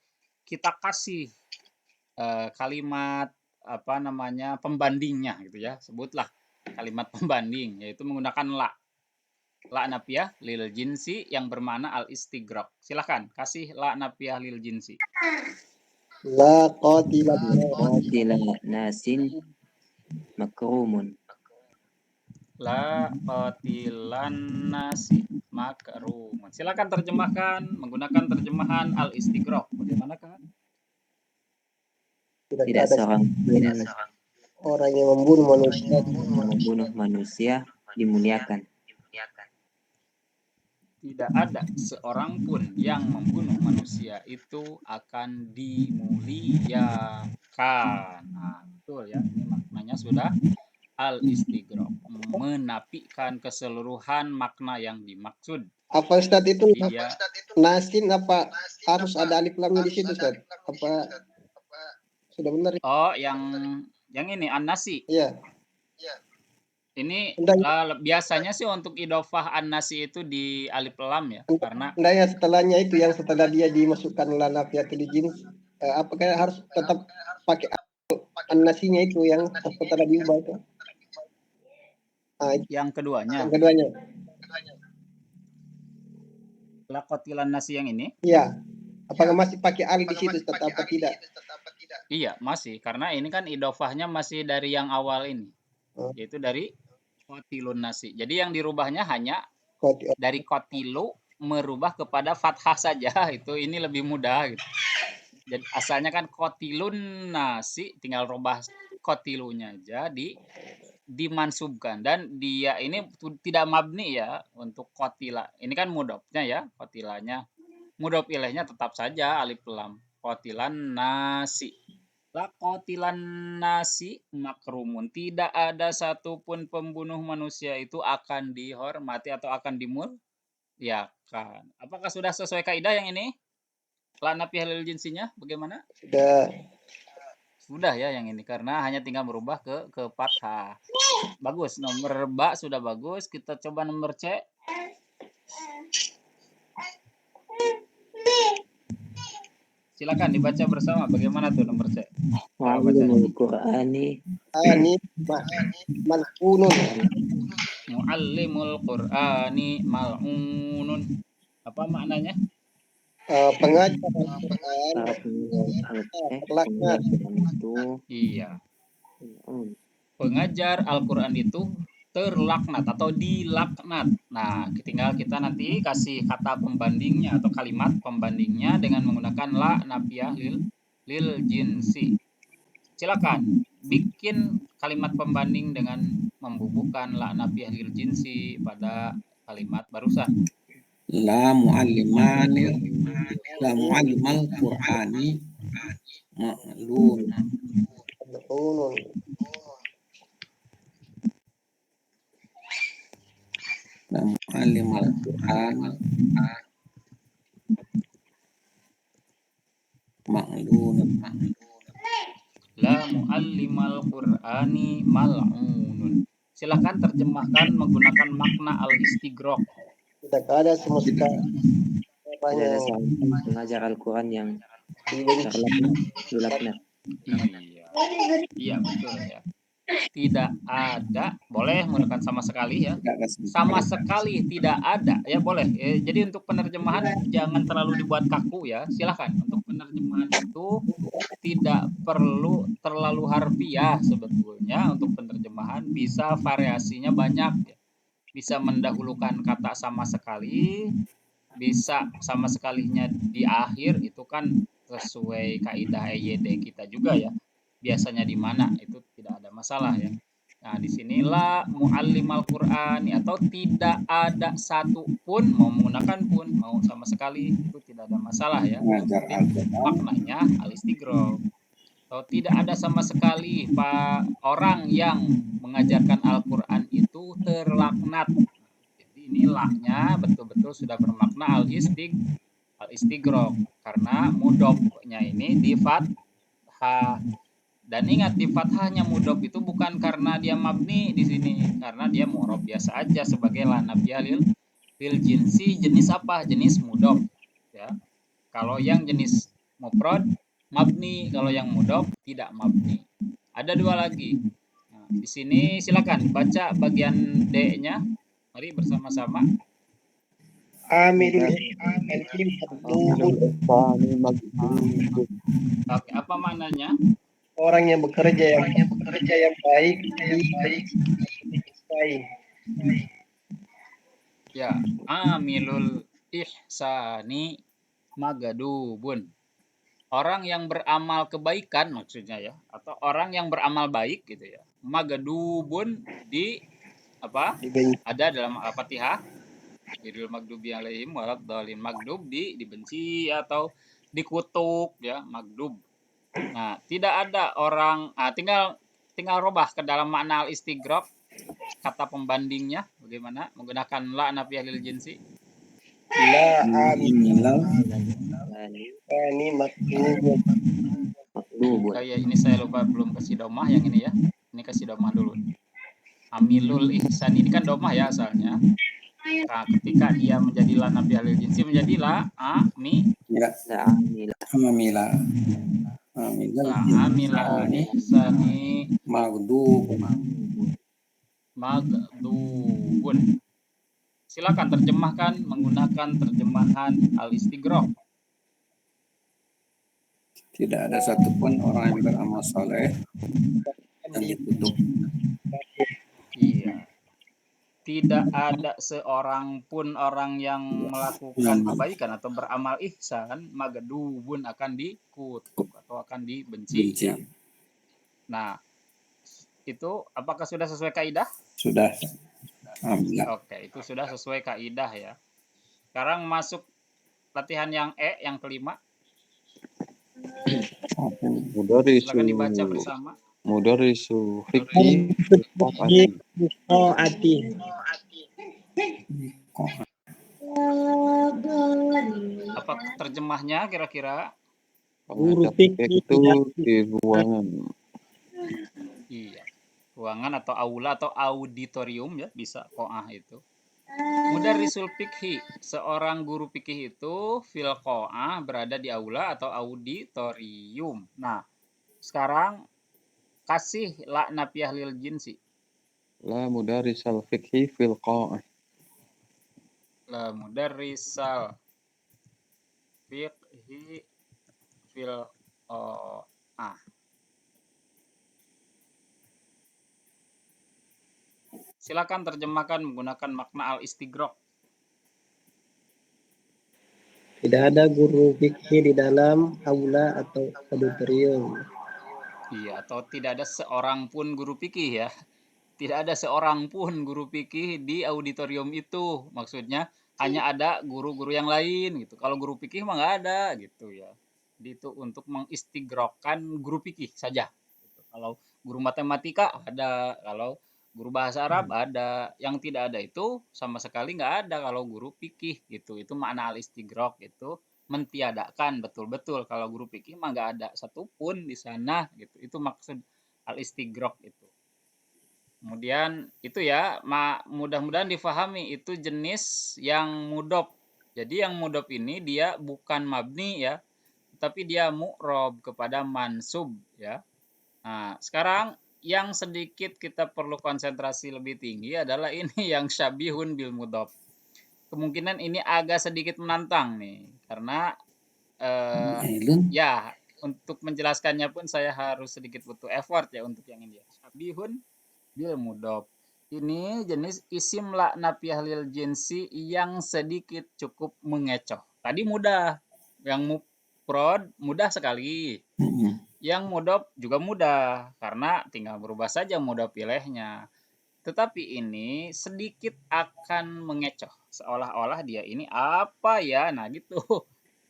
kita kasih kalimat apa namanya pembandingnya gitu ya. Sebutlah kalimat pembanding yaitu menggunakan la. La nafiyah lil jinsi yang bermakna al istighraq. Silakan kasih la nafiyah lil jinsi. La qatilan Qatila nasin makrumun. La qatilan nasi makrumun. Silakan terjemahkan menggunakan terjemahan al istighraq. Bagaimanakah? Tidak seorang pun orang yang membunuh manusia dimuliakan. Tidak ada seorang pun yang membunuh manusia itu akan dimuliakan. Nah, betul ya. Ini maknanya sudah al-istighraq. Menafikan keseluruhan makna yang dimaksud. Apa Ustaz itu? Iya. Nasin apa harus ada alif lamnya di situ Ustaz? Apa sudah benar? Oh, yang ini an-nasi. Iya. Ini biasanya sih untuk idofah an-nasi itu di alif lam ya, karena ya setelahnya itu yang setelah dia dimasukkan lanafiyatul jins, apakah harus tetap pakai an-nasinya itu yang setelah diubah itu? Yang keduanya. Yang keduanya. La qatilan nasi yang ini? Iya. Apakah masih pakai alif di situ tetap apa tidak? Iya, masih. Karena ini kan idofahnya masih dari yang awal ini. Yaitu dari qatilun nasi. Jadi yang dirubahnya hanya dari qatilu merubah kepada fathah saja. Ini lebih mudah gitu. Jadi asalnya kan qatilun nasi, tinggal rubah qatilunya aja dimansubkan, dan dia ini tidak mabni ya untuk qatila. Ini kan mudhofnya ya, qatilanya. Mudhof ilaihnya tetap saja alif lam. Qatilan nasi. La qatilan nasi makrumun. Tidak ada satupun pembunuh manusia itu akan dihormati atau akan dimuliakan. Apakah sudah sesuai kaidah yang ini? La nafiyah lil jinsinya bagaimana? Sudah ya yang ini, karena hanya tinggal merubah ke fathah. Bagus, nomor ba sudah bagus. Kita coba nomor C. Silakan dibaca bersama. Bagaimana tuh nomor C? Mu'allimul Qur'ani mal'unun. Mu'allimul Qur'ani mal'unun. Apa maknanya? Pengajar Al-Quran itu iya. Pengajar Al-Quran itu terlaknat atau dilaknat. Nah, tinggal kita nanti kasih kata pembandingnya atau kalimat pembandingnya dengan menggunakan la nafiyah lil jinsi. Silakan bikin kalimat pembanding dengan membubuhkan la nafiyah lil jinsi pada kalimat barusan. La mu'allimal Qur'ani ma'lun. La mu'allimal Qur'an ma'lun. La mu'allimal Qur'ani mal'unun. Silakan terjemahkan menggunakan makna al-istighraq. Tidak ada sama sekali. Tidak ada seorang pengajar Al-Quran yang dilaknat. Iya, betul ya. Tidak ada, boleh menggunakan sama sekali ya. Sama sekali tidak ada ya, boleh. Jadi untuk penerjemahan jangan terlalu dibuat kaku ya. Silakan untuk penerjemahan itu tidak perlu terlalu harfiah sebetulnya. Untuk penerjemahan bisa variasinya banyak ya. Bisa mendahulukan kata sama sekali, bisa sama sekalinya di akhir, itu kan sesuai kaidah EYD kita juga ya. biasanya di mana, itu tidak ada masalah ya. Nah, di sini la muallimal Qur'ani, atau tidak ada satu pun, mau menggunakan pun, mau sama sekali, itu tidak ada masalah ya. Yang Mengajar penting Al-Quran. maknanya al-istighraq. Atau tidak ada sama sekali orang yang mengajarkan Al-Quran itu terlaknat. Jadi ini la-nya betul-betul sudah bermakna al-istighraq, karena mudhofnya ini di fathah. Dan ingat, di fathahnya mudhof itu bukan karena dia mabni di sini, karena dia mu'rab biasa aja sebagai la nafiyah lil jinsi. Jenis apa? Jenis mudhof ya. Kalau yang jenis mufrad mabni, kalau yang mudhof tidak mabni. Ada dua lagi. Nah, di sini silakan baca bagian D-nya. Mari bersama-sama. Amilul Oke, apa maknanya? orang yang bekerja yang baik baik. Ya, amilul ihsani magadubun. Orang yang beramal kebaikan maksudnya ya, atau orang yang beramal baik gitu ya. Magadubun di apa? Ada dalam Al-Fatihah. Ghairil maghdubi alaihim waladdallin. Maghdub dibenci atau dikutuk ya, maghdub. Nah, tidak ada orang tinggal robah ke dalam makna al-istighraq, kata pembandingnya bagaimana menggunakan la nafiyah lil jinsi. La Inilah ini maklum. Oh ya, ini saya lupa belum kasih domah yang ini ya. Ini kasih domah dulu. Amilul ihsan ini kan domah ya asalnya. Nah, ketika dia menjadi la nafiyah lil jinsi menjadi la amila ihsani maghdubun. Silakan terjemahkan menggunakan terjemahan al-istighraq. Tidak ada satupun orang yang beramal soleh yang dikutuk. Iya. Tidak ada seorang pun orang yang melakukan kebaikan atau beramal ihsan, maghdubun akan dikutuk atau akan dibenci. Ya. Nah, itu apakah sudah sesuai kaidah? Sudah. Oke, itu sudah sesuai kaidah ya. Sekarang masuk latihan yang yang kelima. Silakan dibaca bersama. Mudarisu fikih Apa terjemahnya kira-kira? Pengajar fikih itu di ruangan. Iya, ruangan atau aula atau auditorium ya, bisa qo'ah itu. Mudarrisul fikhi, seorang guru fikih itu fil qo'ah, berada di aula atau auditorium. Nah, sekarang kasih la nafiyah lil jinsi. La mudarrisal fikhi fil qa'ah. La mudarrisal fikhi fil qo'ah. Silakan terjemahkan menggunakan makna al-istighraq. Tidak ada guru fikih di dalam aula atau auditorium. Iya, atau tidak ada seorang pun guru fikih ya. Tidak ada seorang pun guru fikih di auditorium itu. Maksudnya hanya ada guru-guru yang lain gitu. Kalau guru fikih mah nggak ada gitu ya. Jadi itu untuk mengistighraqkan guru fikih saja. Gitu. Kalau guru matematika ada, kalau guru bahasa Arab ada. Yang tidak ada itu sama sekali nggak ada kalau guru fikih gitu. Itu makna al-istighraq itu mentiadakan betul-betul. Kalau guru fikih mah nggak ada satupun di sana gitu. Itu maksud al-istighraq itu. Kemudian itu ya, mudah-mudahan difahami itu jenis yang mudhof. Jadi yang mudhof ini dia bukan mabni ya, tapi dia mu'rob kepada mansub ya. Nah, sekarang yang sedikit kita perlu konsentrasi lebih tinggi adalah ini yang syabihun bil mudhof. Kemungkinan ini agak sedikit menantang nih, karena ya untuk menjelaskannya pun saya harus sedikit butuh effort ya untuk yang ini ya. Syabihun bil mudhof. Ini jenis isim la nafiyah lil jinsi yang sedikit cukup mengecoh. Tadi mudah, yang mufrad mudah sekali. Yang mudhof juga mudah karena tinggal berubah saja mudhof ilaihnya. Tetapi ini sedikit akan mengecoh, seolah-olah dia ini apa ya, nah gitu.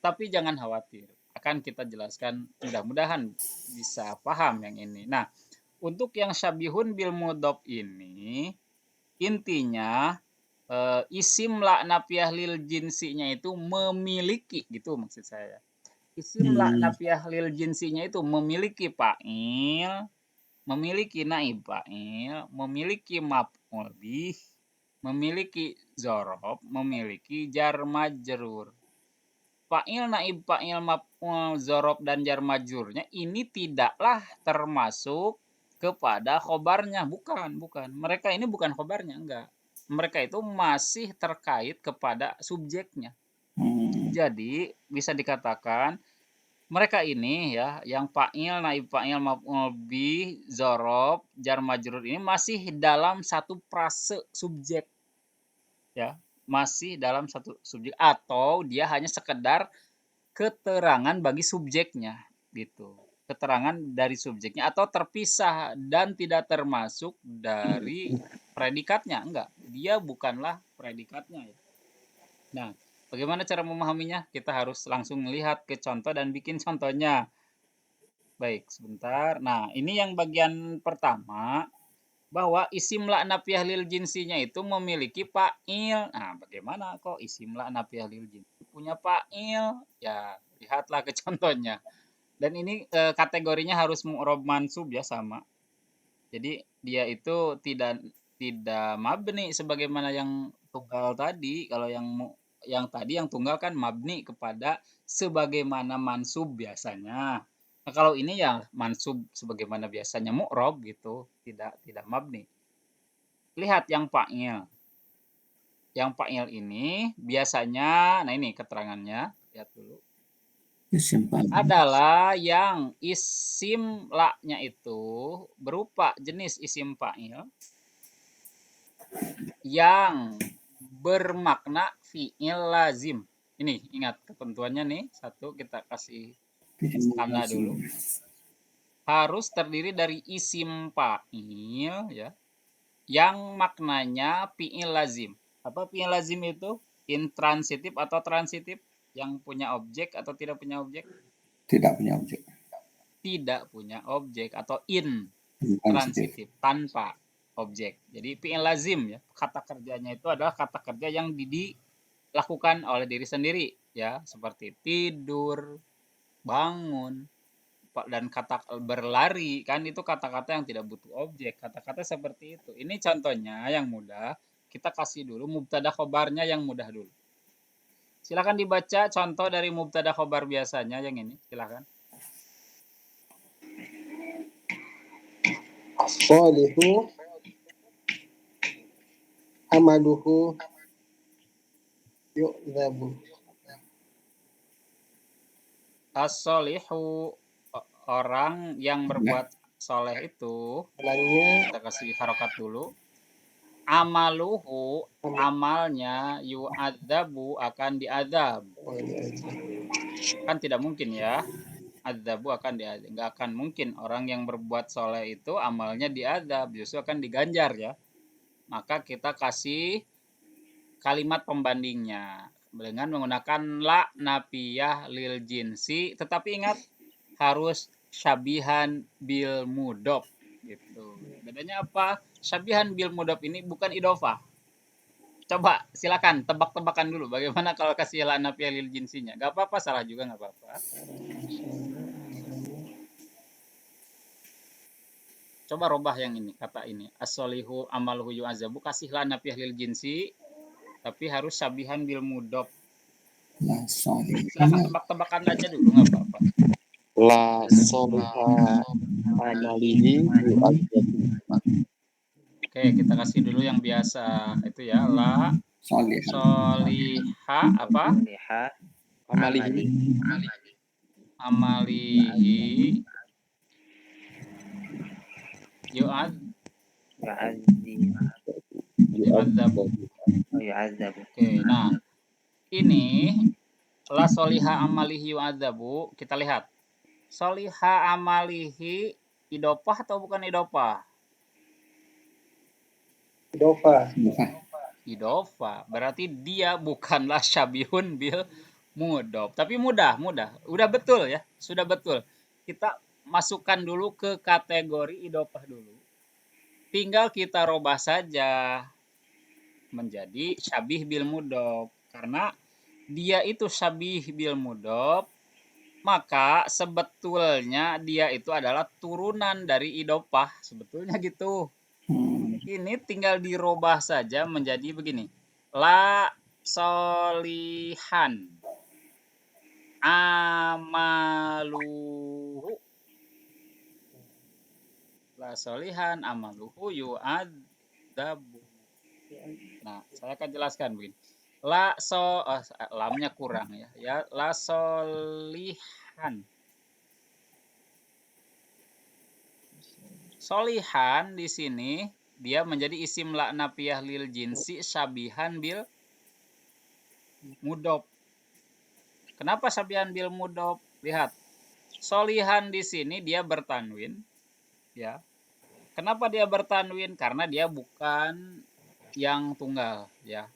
Tapi jangan khawatir, akan kita jelaskan, mudah-mudahan bisa paham yang ini. Nah, untuk yang syabihun bil mudhof ini, intinya isim la nafiyah lil jinsinya itu memiliki, gitu maksud saya. Isim la nafiyah lil jinsinya itu memiliki fa'il, memiliki naib fa'il, memiliki maf'ul bih, memiliki dzaraf, memiliki jar majrur. Fa'il, naib fa'il, maf'ul, dzaraf dan jar majrurnya ini tidaklah termasuk kepada khobarnya, bukan. Mereka ini bukan khobarnya, enggak. Mereka itu masih terkait kepada subjeknya. Jadi bisa dikatakan mereka ini ya, yang fa'il, naib fa'il, maf'ul bih, dzaraf, jar majrur ini masih dalam satu frase subjek. Ya, masih dalam satu subjek atau dia hanya sekedar keterangan bagi subjeknya gitu. Keterangan dari subjeknya atau terpisah dan tidak termasuk dari predikatnya, enggak. Dia bukanlah predikatnya ya. Nah, bagaimana cara memahaminya? Kita harus langsung melihat ke contoh dan bikin contohnya. Baik, sebentar. Nah, ini yang bagian pertama, bahwa isim la nafiyah lil jinsinya itu memiliki fa'il. Nah, bagaimana kok isim la nafiyah lil jinsi punya fa'il? Ya, lihatlah ke contohnya. Dan ini kategorinya harus mu'rab mansub ya, sama. Jadi dia itu tidak mabni sebagaimana yang tunggal tadi. Kalau yang tadi yang tunggal kan mabni kepada sebagaimana mansub biasanya. Nah, kalau ini ya mansub sebagaimana biasanya mu'rab gitu, tidak mabni. Lihat yang fa'il. Yang fa'il ini biasanya, nah ini keterangannya, lihat dulu. Adalah yang isim la-nya itu berupa jenis isim fa'il yang bermakna fi'il lazim. Ini ingat ketentuannya nih, satu kita kasih tanda dulu. Harus terdiri dari isim fa'il ya, yang maknanya fi'il lazim. Apa fi'il lazim itu? Intransitif atau transitif? Yang punya objek atau tidak punya objek? Tidak punya objek. Tidak punya objek atau intransitif, tanpa objek. Jadi fi'il lazim ya, kata kerjanya itu adalah kata kerja yang dilakukan oleh diri sendiri ya, seperti tidur, bangun, dan kata berlari kan itu kata-kata yang tidak butuh objek, kata-kata seperti itu. Ini contohnya yang mudah. Kita kasih dulu mubtada khobarnya yang mudah dulu. Silakan dibaca contoh dari mubtada khobar biasanya yang ini, silakan. As-solihu amaluhu yu'dzabu. As-solihu, orang yang berbuat soleh itu, Jalannya kita kasih harokat dulu. Amaluhu, amalnya, yu'adzabu, akan diazab. Kan tidak mungkin ya, adzabu akan diazab. Nggak akan mungkin orang yang berbuat soleh itu amalnya diazab, justru akan diganjar ya. Maka kita kasih kalimat pembandingnya dengan menggunakan la nafiyah lil jinsi, tetapi ingat harus syabihan bil mudhof gitu. Bedanya apa? Syabihan bil mudhof ini bukan idofah. Coba silakan tebak-tebakan dulu bagaimana kalau kasih la nafiyah lil jinsinya. Gak apa-apa, salah juga gak apa-apa. Coba robah yang ini, kata ini. As-solihu amaluhu yu'azabu, kasih la nafiyah lil jinsi tapi harus syabihan bil mudhof. Silakan tebak-tebakan aja dulu nggak apa-apa. La soliha amalihi yu'adzabu. Oke, kita kasih dulu yang biasa itu ya. La soliha apa? Liha Amalihi Amalihi yu'adzabu. yu'adzabu. Oke, nah ini la soliha amalihi yu'adzabu, kita lihat. Soliha amalihi idopah atau bukan idopah? Dofa. Idofa. Berarti dia bukanlah syabihun bil mudof. Tapi mudah. Udah betul ya. Sudah betul. Kita masukkan dulu ke kategori idopah dulu. Tinggal kita robah saja menjadi syabih bil mudof. Karena dia itu syabih bil mudof, maka sebetulnya dia itu adalah turunan dari idopah. Sebetulnya gitu. Ini tinggal dirubah saja menjadi begini. La solihan amaluhu. La solihan amaluhu yu'adzabu. Nah, saya akan jelaskan begini. Lamnya kurang ya. La solihan. Solihan di sini dia menjadi isim la nafiyah lil jinsi syabihan bil mudof. Kenapa syabihan bil mudof? Lihat. Solihan di sini dia bertanwin ya. Kenapa dia bertanwin? Karena dia bukan yang tunggal ya.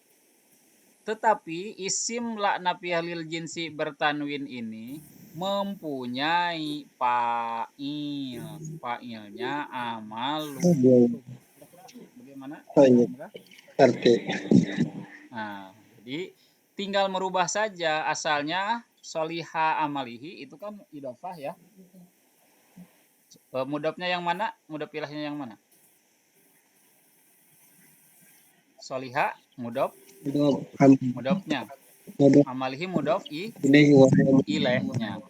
Tetapi isim la nafiyah lil jinsi bertanwin ini mempunyai fa'il. Fa'ilnya amalu. Bagaimana? Ngerti. Nah, jadi tinggal merubah saja. Asalnya soliha amalihi itu kan idofah ya. Mudofnya yang mana? Mudof ilahnya yang mana? Soliha mudof mudofnya. Amalihi mudof ilahnya.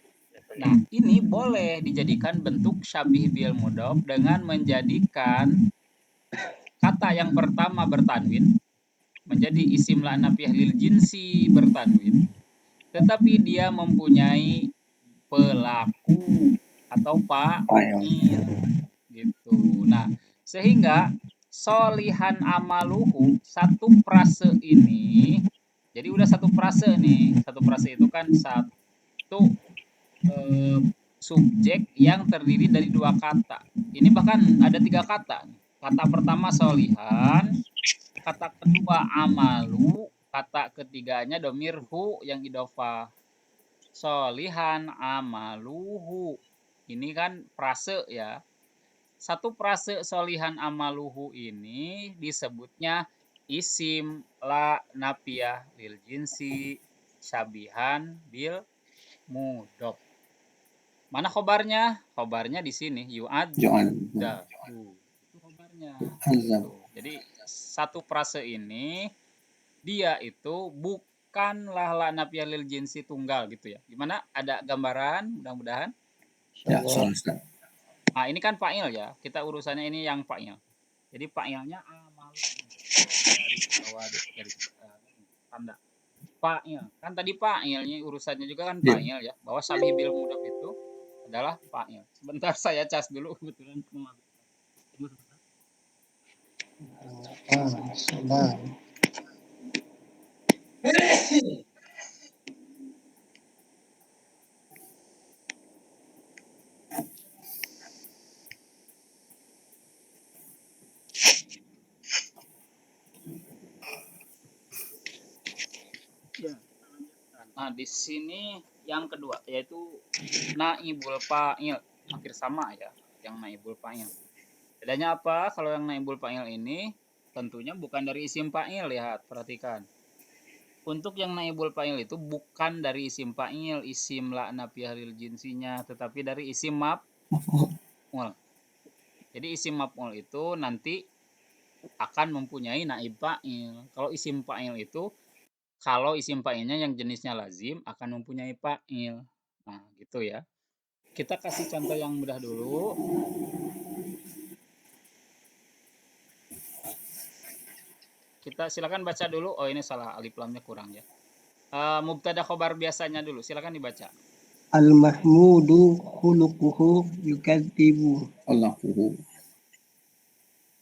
Nah, ini boleh dijadikan bentuk syabih bil mudof dengan menjadikan kata yang pertama bertanwin menjadi isim la nafiyah lil jinsi bertanwin, tetapi dia mempunyai pelaku atau fa'il gitu. Nah, sehingga solihan amaluhu satu frase ini, jadi udah satu frase nih. Satu frase itu kan satu subjek yang terdiri dari dua kata. Ini bahkan ada 3 kata. Kata pertama solihan, kata kedua amalu, kata ketiganya domir hu yang idofah. Solihan amaluhu. Ini kan frase ya. Satu frase solihan amaluhu ini disebutnya isim la nafiyah lil jinsi syabihan bil mudof. Mana khobarnya? Khobarnya di sini yu'adzabu. Itu khobarnya. Jadi satu frase ini dia itu bukanlah la nafiyah lil jinsi tunggal gitu ya. Gimana? Ada gambaran mudah-mudahan? Ya, Ustaz. Nah, ini kan fa'il ya. Kita urusannya ini yang fa'il. Jadi fa'ilnya amal dari bawah dari tanda fa'il. Kan tadi fa'ilnya urusannya juga kan fa'il ya. Bahwa syabih bil mudof itu adalah fa'il. Sebentar saya cas dulu kebetulan Nah, di sini yang kedua yaitu naibul fa'il. Hampir sama ya, yang naibul fa'il. Bedanya apa? Kalau yang naibul fa'il ini tentunya bukan dari isim fa'il, lihat, perhatikan. Untuk yang naibul fa'il itu bukan dari isim fa'il, isim la nafiyah lil jinsinya, tetapi dari isim maf'ul. Jadi isim maf'ul itu nanti akan mempunyai naib fa'il. Kalau isim fa'il itu kalau isim fa'ilnya yang jenisnya lazim akan mempunyai fa'il. Nah, gitu ya. Kita kasih contoh yang mudah dulu. Kita silakan baca dulu. Oh, ini salah, alif lamnya kurang ya. Mubtada khobar biasanya dulu. Silakan dibaca. Al-mahmudu khuluquhu yukadzibu. Allahu.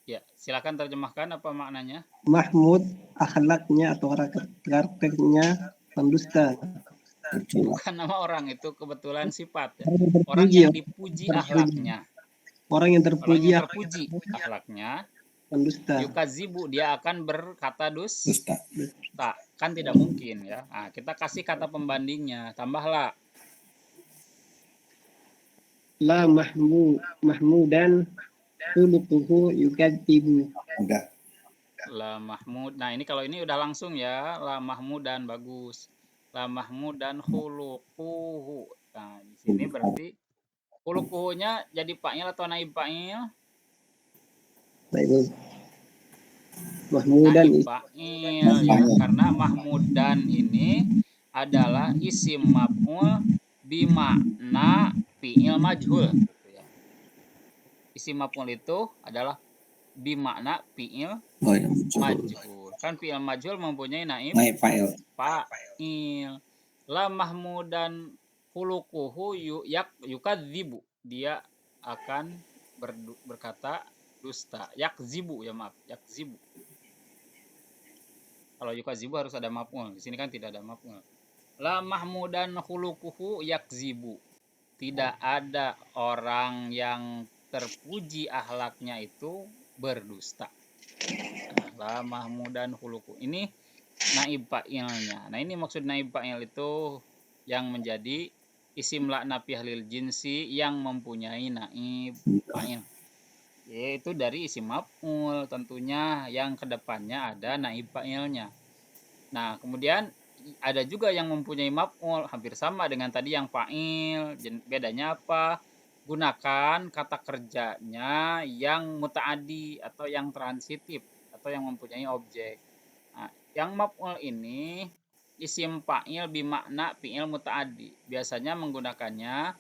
Ya, silakan terjemahkan apa maknanya. Mahmud akhlaknya atau karakternya pendusta. Bukan nama orang, itu kebetulan sifat ya. Orang yang Orang terpuji, yang dipuji akhlaknya. orang yang Orang terpuji yang terpuji akhlaknya, pendusta. yukazibu, dia akan berkata Dusta. dusta. Kan tidak mungkin ya. Nah, kita kasih kata pembandingnya, tambahlah. La mahmudan khuluquhu yukadzibu. Udah. La Mahmud. Nah, ini kalau ini udah langsung ya. La Mahmudan, bagus. La Mahmudan khuluquhu. Nah, di sini berarti khuluquhunya jadi fa'il atau naib fa'il? Baik. Mahmudan Naib fa'il ya, karena Mahmudan ini adalah isim maf'ul bimakna fi'il majhul. Isim maf'ul itu adalah bimakna fi'il Oh ya, muncul. majhul. Kan fi'il majhul mempunyai naib Naik file. fa'il. La mahmudan khuluquhu yukadzibu. Dia akan berkata dusta. Yakzibu ya, maaf, yakzibu. Kalau yukadzibu harus ada maf'ul. Di sini kan tidak ada maf'ul. La mahmudan khuluquhu yakzibu. Tidak ada orang yang terpuji akhlaknya itu berdusta. La mahmudan khuluquhu. Ini naib fa'ilnya. Nah, ini maksud naib fa'il itu yang menjadi isim lakna fi'lil jinsi yang mempunyai naib fa'il. Yaitu dari isim maf'ul tentunya, yang kedepannya ada naib fa'ilnya. Nah, kemudian ada juga yang mempunyai maf'ul, hampir sama dengan tadi yang fa'il. Bedanya apa? Gunakan kata kerjanya yang muta'addi atau yang transitif atau yang mempunyai objek. Nah, yang maf'ul ini isim fa'il bimakna fi'il muta'addi. Biasanya menggunakannya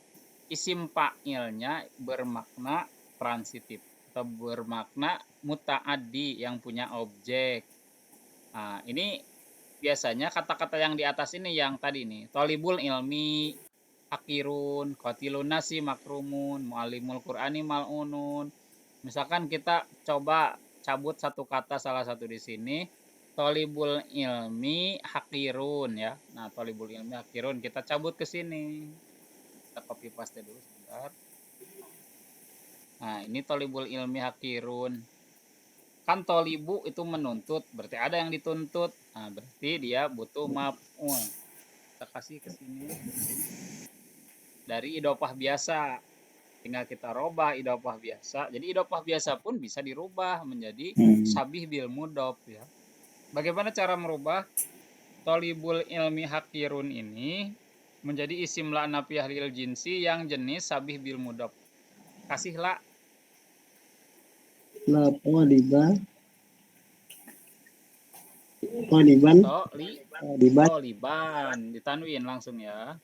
isim fa'ilnya bermakna transitif atau bermakna muta'addi yang punya objek. Nah, ini biasanya kata-kata yang di atas ini yang tadi nih. Tolibul ilmi hakirun, qatilun nasi makrumun, mu'allimul qur'ani mal'unun. Misalkan kita coba cabut satu kata salah satu di sini. Tolibul ilmi hakirun ya. Nah, tolibul ilmi hakirun kita cabut ke sini. Kita copy paste dulu sebentar. Nah, ini tolibul ilmi hakirun. Kan tolibu itu menuntut, berarti ada yang dituntut. Nah, berarti dia butuh maf'ul. Kita kasih ke sini. Dari idofah biasa. Tinggal kita robah idofah biasa. Jadi idofah biasa pun bisa dirubah menjadi syabih bil mudhof ya. Bagaimana cara merubah tolibul ilmi hakirun ini menjadi isim la'na fi ahlil jinsi yang jenis syabih bil mudhof? Kasihlah la toliban toliban toliban ditanwin langsung ya.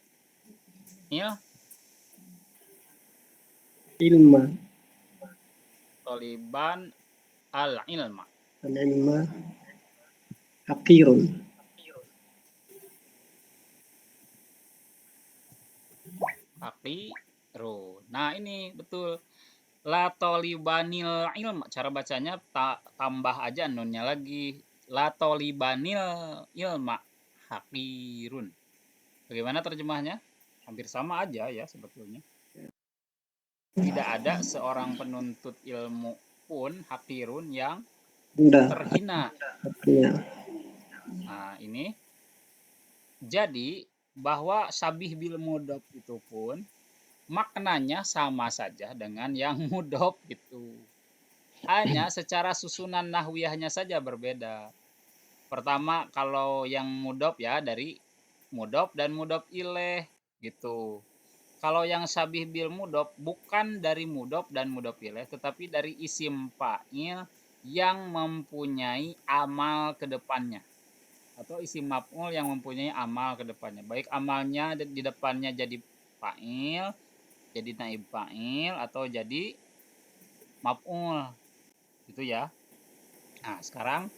ilma Toliban al ilma hakirun. Hakirun. Nah, ini betul. La tolibanil ilma. Cara bacanya tambah aja nunnya lagi. La tolibanil ilma hakirun. Bagaimana terjemahnya? Hampir sama aja ya sebetulnya. Tidak ada seorang penuntut ilmu pun hakirun yang terhina. Nah, ini jadi bahwa syabih bil mudhof itu pun maknanya sama saja dengan yang mudhof itu. Hanya secara susunan nahwiyahnya saja berbeda. Pertama, kalau yang mudhof ya dari mudhof dan mudhof ilaih gitu. Kalau yang syabih bil mudhof bukan dari mudhof dan mudhof ilaih, tetapi dari isim fa'il yang mempunyai amal ke depannya. Atau isim maf'ul yang mempunyai amal ke depannya. Baik amalnya di depannya jadi fa'il, jadi naib fa'il, atau jadi maf'ul. Itu ya. Nah, sekarang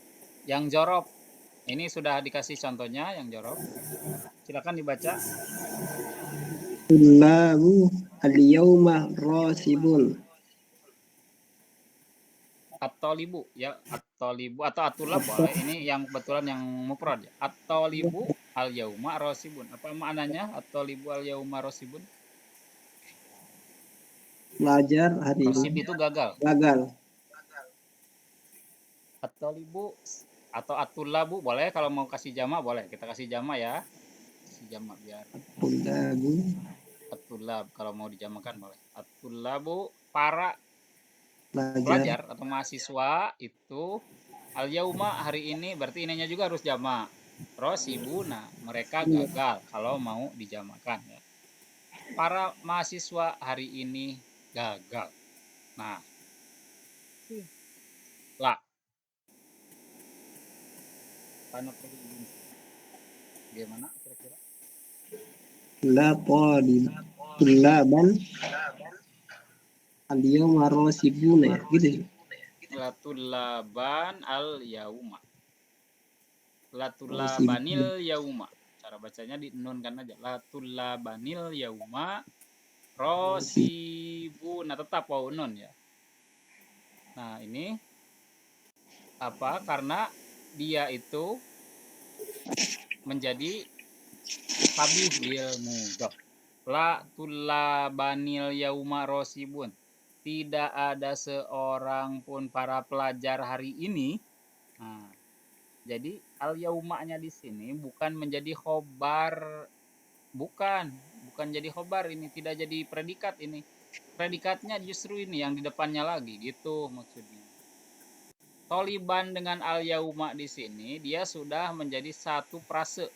yang jorob. Ini sudah dikasih contohnya yang jorob. Silakan dibaca. Tullabu al-yawma rasibun. At-tolibu ya, at-tolibu atau atulab boleh. Ini yang kebetulan yang mufrad ya. At-tolibu al yauma rosibun. Apa maknanya at-thalibu al yauma rosibun? Pelajar hari Rosib ini itu gagal. gagal. At-thalibu atau at-tullabu boleh, kalau mau kasih jama boleh. Kita kasih jama ya. Kasih jama biar Tullabu at-tullab, kalau mau dijamakan boleh. At-tullabu para pelajar pelajar atau mahasiswa itu al yauma hari ini, berarti ininya juga harus jama. Rosibuna, mereka gagal kalau mau dijamakan ya. Para mahasiswa hari ini gagal. Nah, la tanda perbedaan. Gimana kira-kira? la talib tullaban al-yawma rasibuna ya, gitu. Latulaban al yauma. Rasibuna. Latulabanil yauma. Cara bacanya dinunkan aja. Latulabanil yauma rosibuna, tetap waw nun ya. Nah, ini apa? Karena dia itu menjadi sabih bil mudhaf. La tullabanil yauma rosibun. Tidak ada seorang pun para pelajar hari ini. Nah, jadi al yaumanya di sini bukan menjadi khobar, bukan jadi khobar, ini tidak jadi predikat ini. Predikatnya justru ini yang di depannya lagi gitu maksudnya. Toliban dengan al yauma di sini dia sudah menjadi satu frase,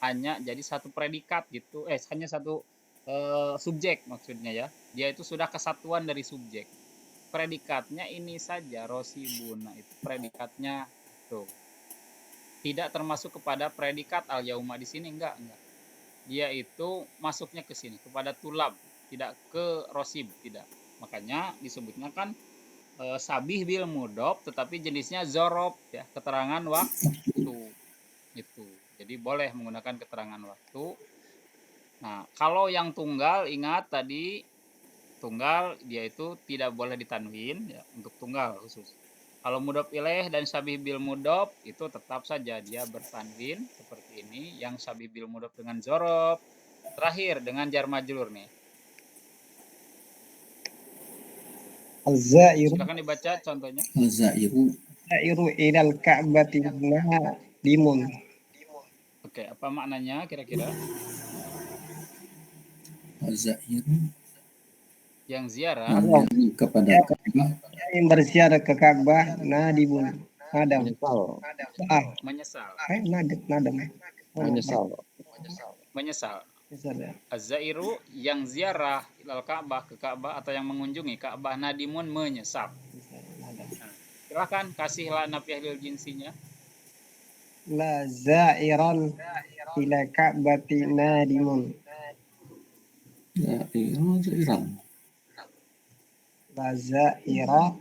hanya jadi satu predikat gitu, hanya satu subjek maksudnya ya. Dia itu sudah kesatuan dari subjek. Predikatnya ini saja rosibuna, itu predikatnya tuh. Tidak termasuk kepada predikat al yauma di sini, enggak. Dia itu masuknya ke sini kepada tulab, tidak ke rosib, tidak. Makanya disebutnya kan sabih bil mudhof tetapi jenisnya zorob ya, keterangan waktu itu. Jadi boleh menggunakan keterangan waktu. Nah, kalau yang tunggal, ingat tadi tunggal dia itu tidak boleh ditanwin ya, untuk tunggal khusus. Kalau mudhof ilaih dan sabih bil mudhof itu tetap saja dia bertanwin seperti ini, yang sabih bil mudhof dengan zorob. Terakhir dengan jar majrur nih. Az-zairu Silakan dibaca contohnya. Al-Zairu. ilal ka'bati dimun. Oke, apa maknanya kira-kira? Al-Zairu Yang ziarah yang kepada Ka'bah Yang berziarah ke Ka'bah nadimun. Nadam. Menyesal. menyesal. Nadam. Menyesal. Menyesal. Menyesal ya. Az-zairu yang ziarah ilal Ka'bah, ke Ka'bah atau yang mengunjungi Ka'bah nadimun, menyesal. Nadam. Nah, silahkan kasihlah nafiah lil jinsinya. La zairan ila ka'bati nadimun. Zairan. La zairan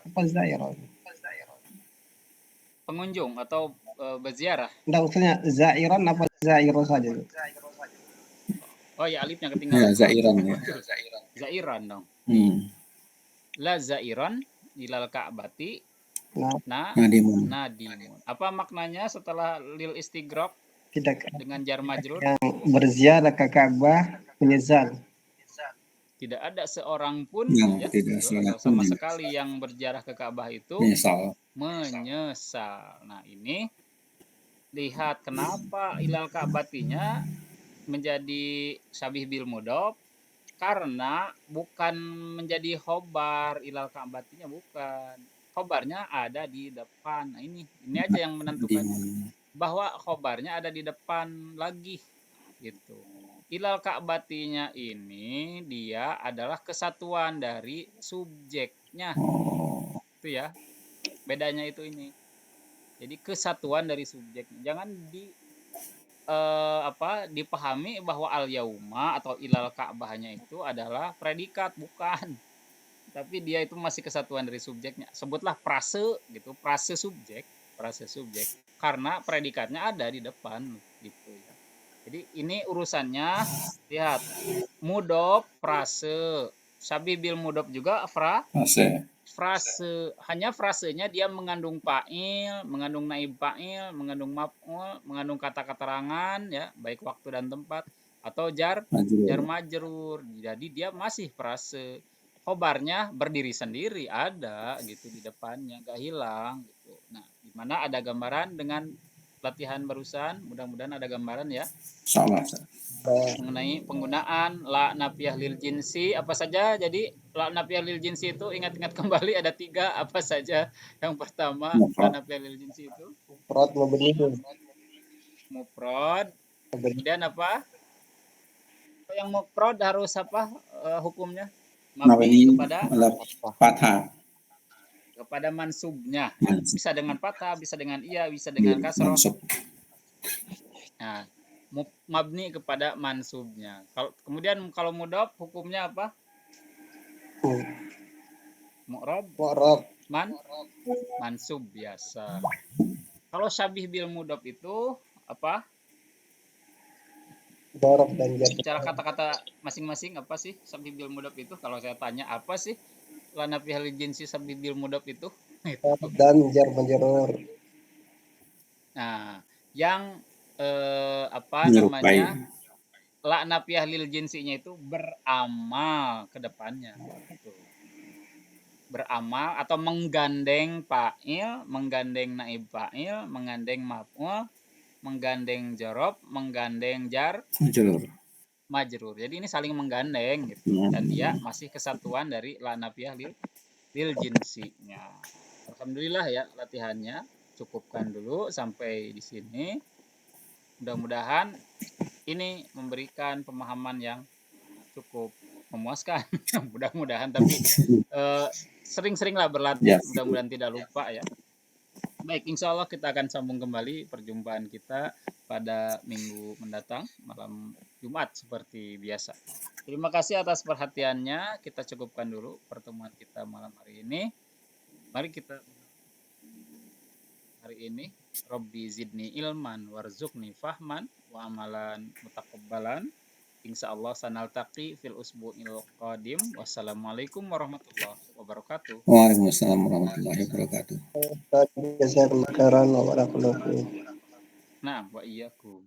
apa zairan? Pengunjung atau berziarah. Enggak, maksudnya zairan apa zairo saja? Oh ya, alifnya Ya, ketinggalan. Zairan ya. Zairan dong. La zairan ilal Ka'bati Nadimun. nadimun. Apa maknanya setelah lil istighraq Tidak dengan jar majrur? yang berziarah ke Ka'bah menyesal. Tidak ada seorang pun Yang ya, tidak betul, salah atau sama pun sekali yang berziarah ke Ka'bah itu menyesal. menyesal. Nah, ini lihat kenapa ilal Ka'batinya menjadi sabih bil mudhof, karena bukan menjadi khobar. Ilal Ka'batinya bukan. Khobarnya ada di depan. Nah, ini aja yang menentukan bahwa khobarnya ada di depan lagi gitu. Ilal Ka'batinya ini dia adalah kesatuan dari subjeknya. Itu ya. Bedanya itu ini. Jadi kesatuan dari subjeknya. Jangan dipahami bahwa al yauma atau ilal Ka'bahnya itu adalah predikat, bukan. Tapi dia itu masih kesatuan dari subjeknya. Sebutlah frase gitu, frase subjek karena predikatnya ada di depan gitu ya. Jadi ini urusannya, lihat, mudhof frase Sabi bil mudhof juga hanya frasenya dia mengandung fa'il, mengandung naib fa'il, mengandung maf'ul, mengandung kata keterangan ya, baik waktu dan tempat atau jar majrur. Jadi dia masih frase. Khobarnya berdiri sendiri ada gitu di depannya, gak hilang gitu. Nah, di mana ada gambaran dengan latihan barusan, mudah-mudahan ada gambaran ya. Salah. Mengenai penggunaan la nafiyah lil jinsi apa saja. Jadi la nafiyah lil jinsi itu ingat-ingat kembali ada 3 apa saja. Yang pertama la nafiyah lil jinsi itu Mufrad mabni. mufrad. Kemudian apa? Yang mufrad harus apa hukumnya? Mabni kepada fathah. Kepada mansubnya. Bisa dengan fathah, bisa dengan iya, bisa dengan kasroh. Nah, mabni kepada mansubnya. Kemudian kalau mudhof hukumnya apa? Mu'rab, mansub biasa. Kalau syabih bil mudhof itu apa? Dzaraf dan jar. Bicara kata-kata masing-masing apa sih syabih bil mudhof itu? Kalau saya tanya apa sih la nafiyah lil jinsi syabih bil mudhof itu? Dan jar majrur. Nah, yang namanya la nafiyah lil jinsinya itu beramal ke depannya gitu. Beramal atau menggandeng fa'il, menggandeng naib fa'il, menggandeng maf'ul, menggandeng jorob, menggandeng jar majrur. Jadi ini saling menggandeng gitu. Dan dia masih kesatuan dari la nafiyah lil jinsinya. Alhamdulillah ya latihannya. Cukupkan dulu sampai di sini. Mudah-mudahan ini memberikan pemahaman yang cukup memuaskan. Mudah-mudahan, tapi sering-seringlah berlatih. Mudah-mudahan tidak lupa ya. Baik, insya Allah kita akan sambung kembali perjumpaan kita pada minggu mendatang, malam Jumat seperti biasa. Terima kasih atas perhatiannya. Kita cukupkan dulu pertemuan kita malam hari ini. Mari kita hari ini Robbi zidni ilman warzuqni fahman wa amalan mutaqabbalan. Insyaallah sanaltaqi fil usbu'il qadim. Wassalamualaikum warahmatullahi wabarakatuh. Waalaikumsalam warahmatullahi wabarakatuh. Jazakallahu khairan wa barakallahu fiik. Nah, wa iyyakum.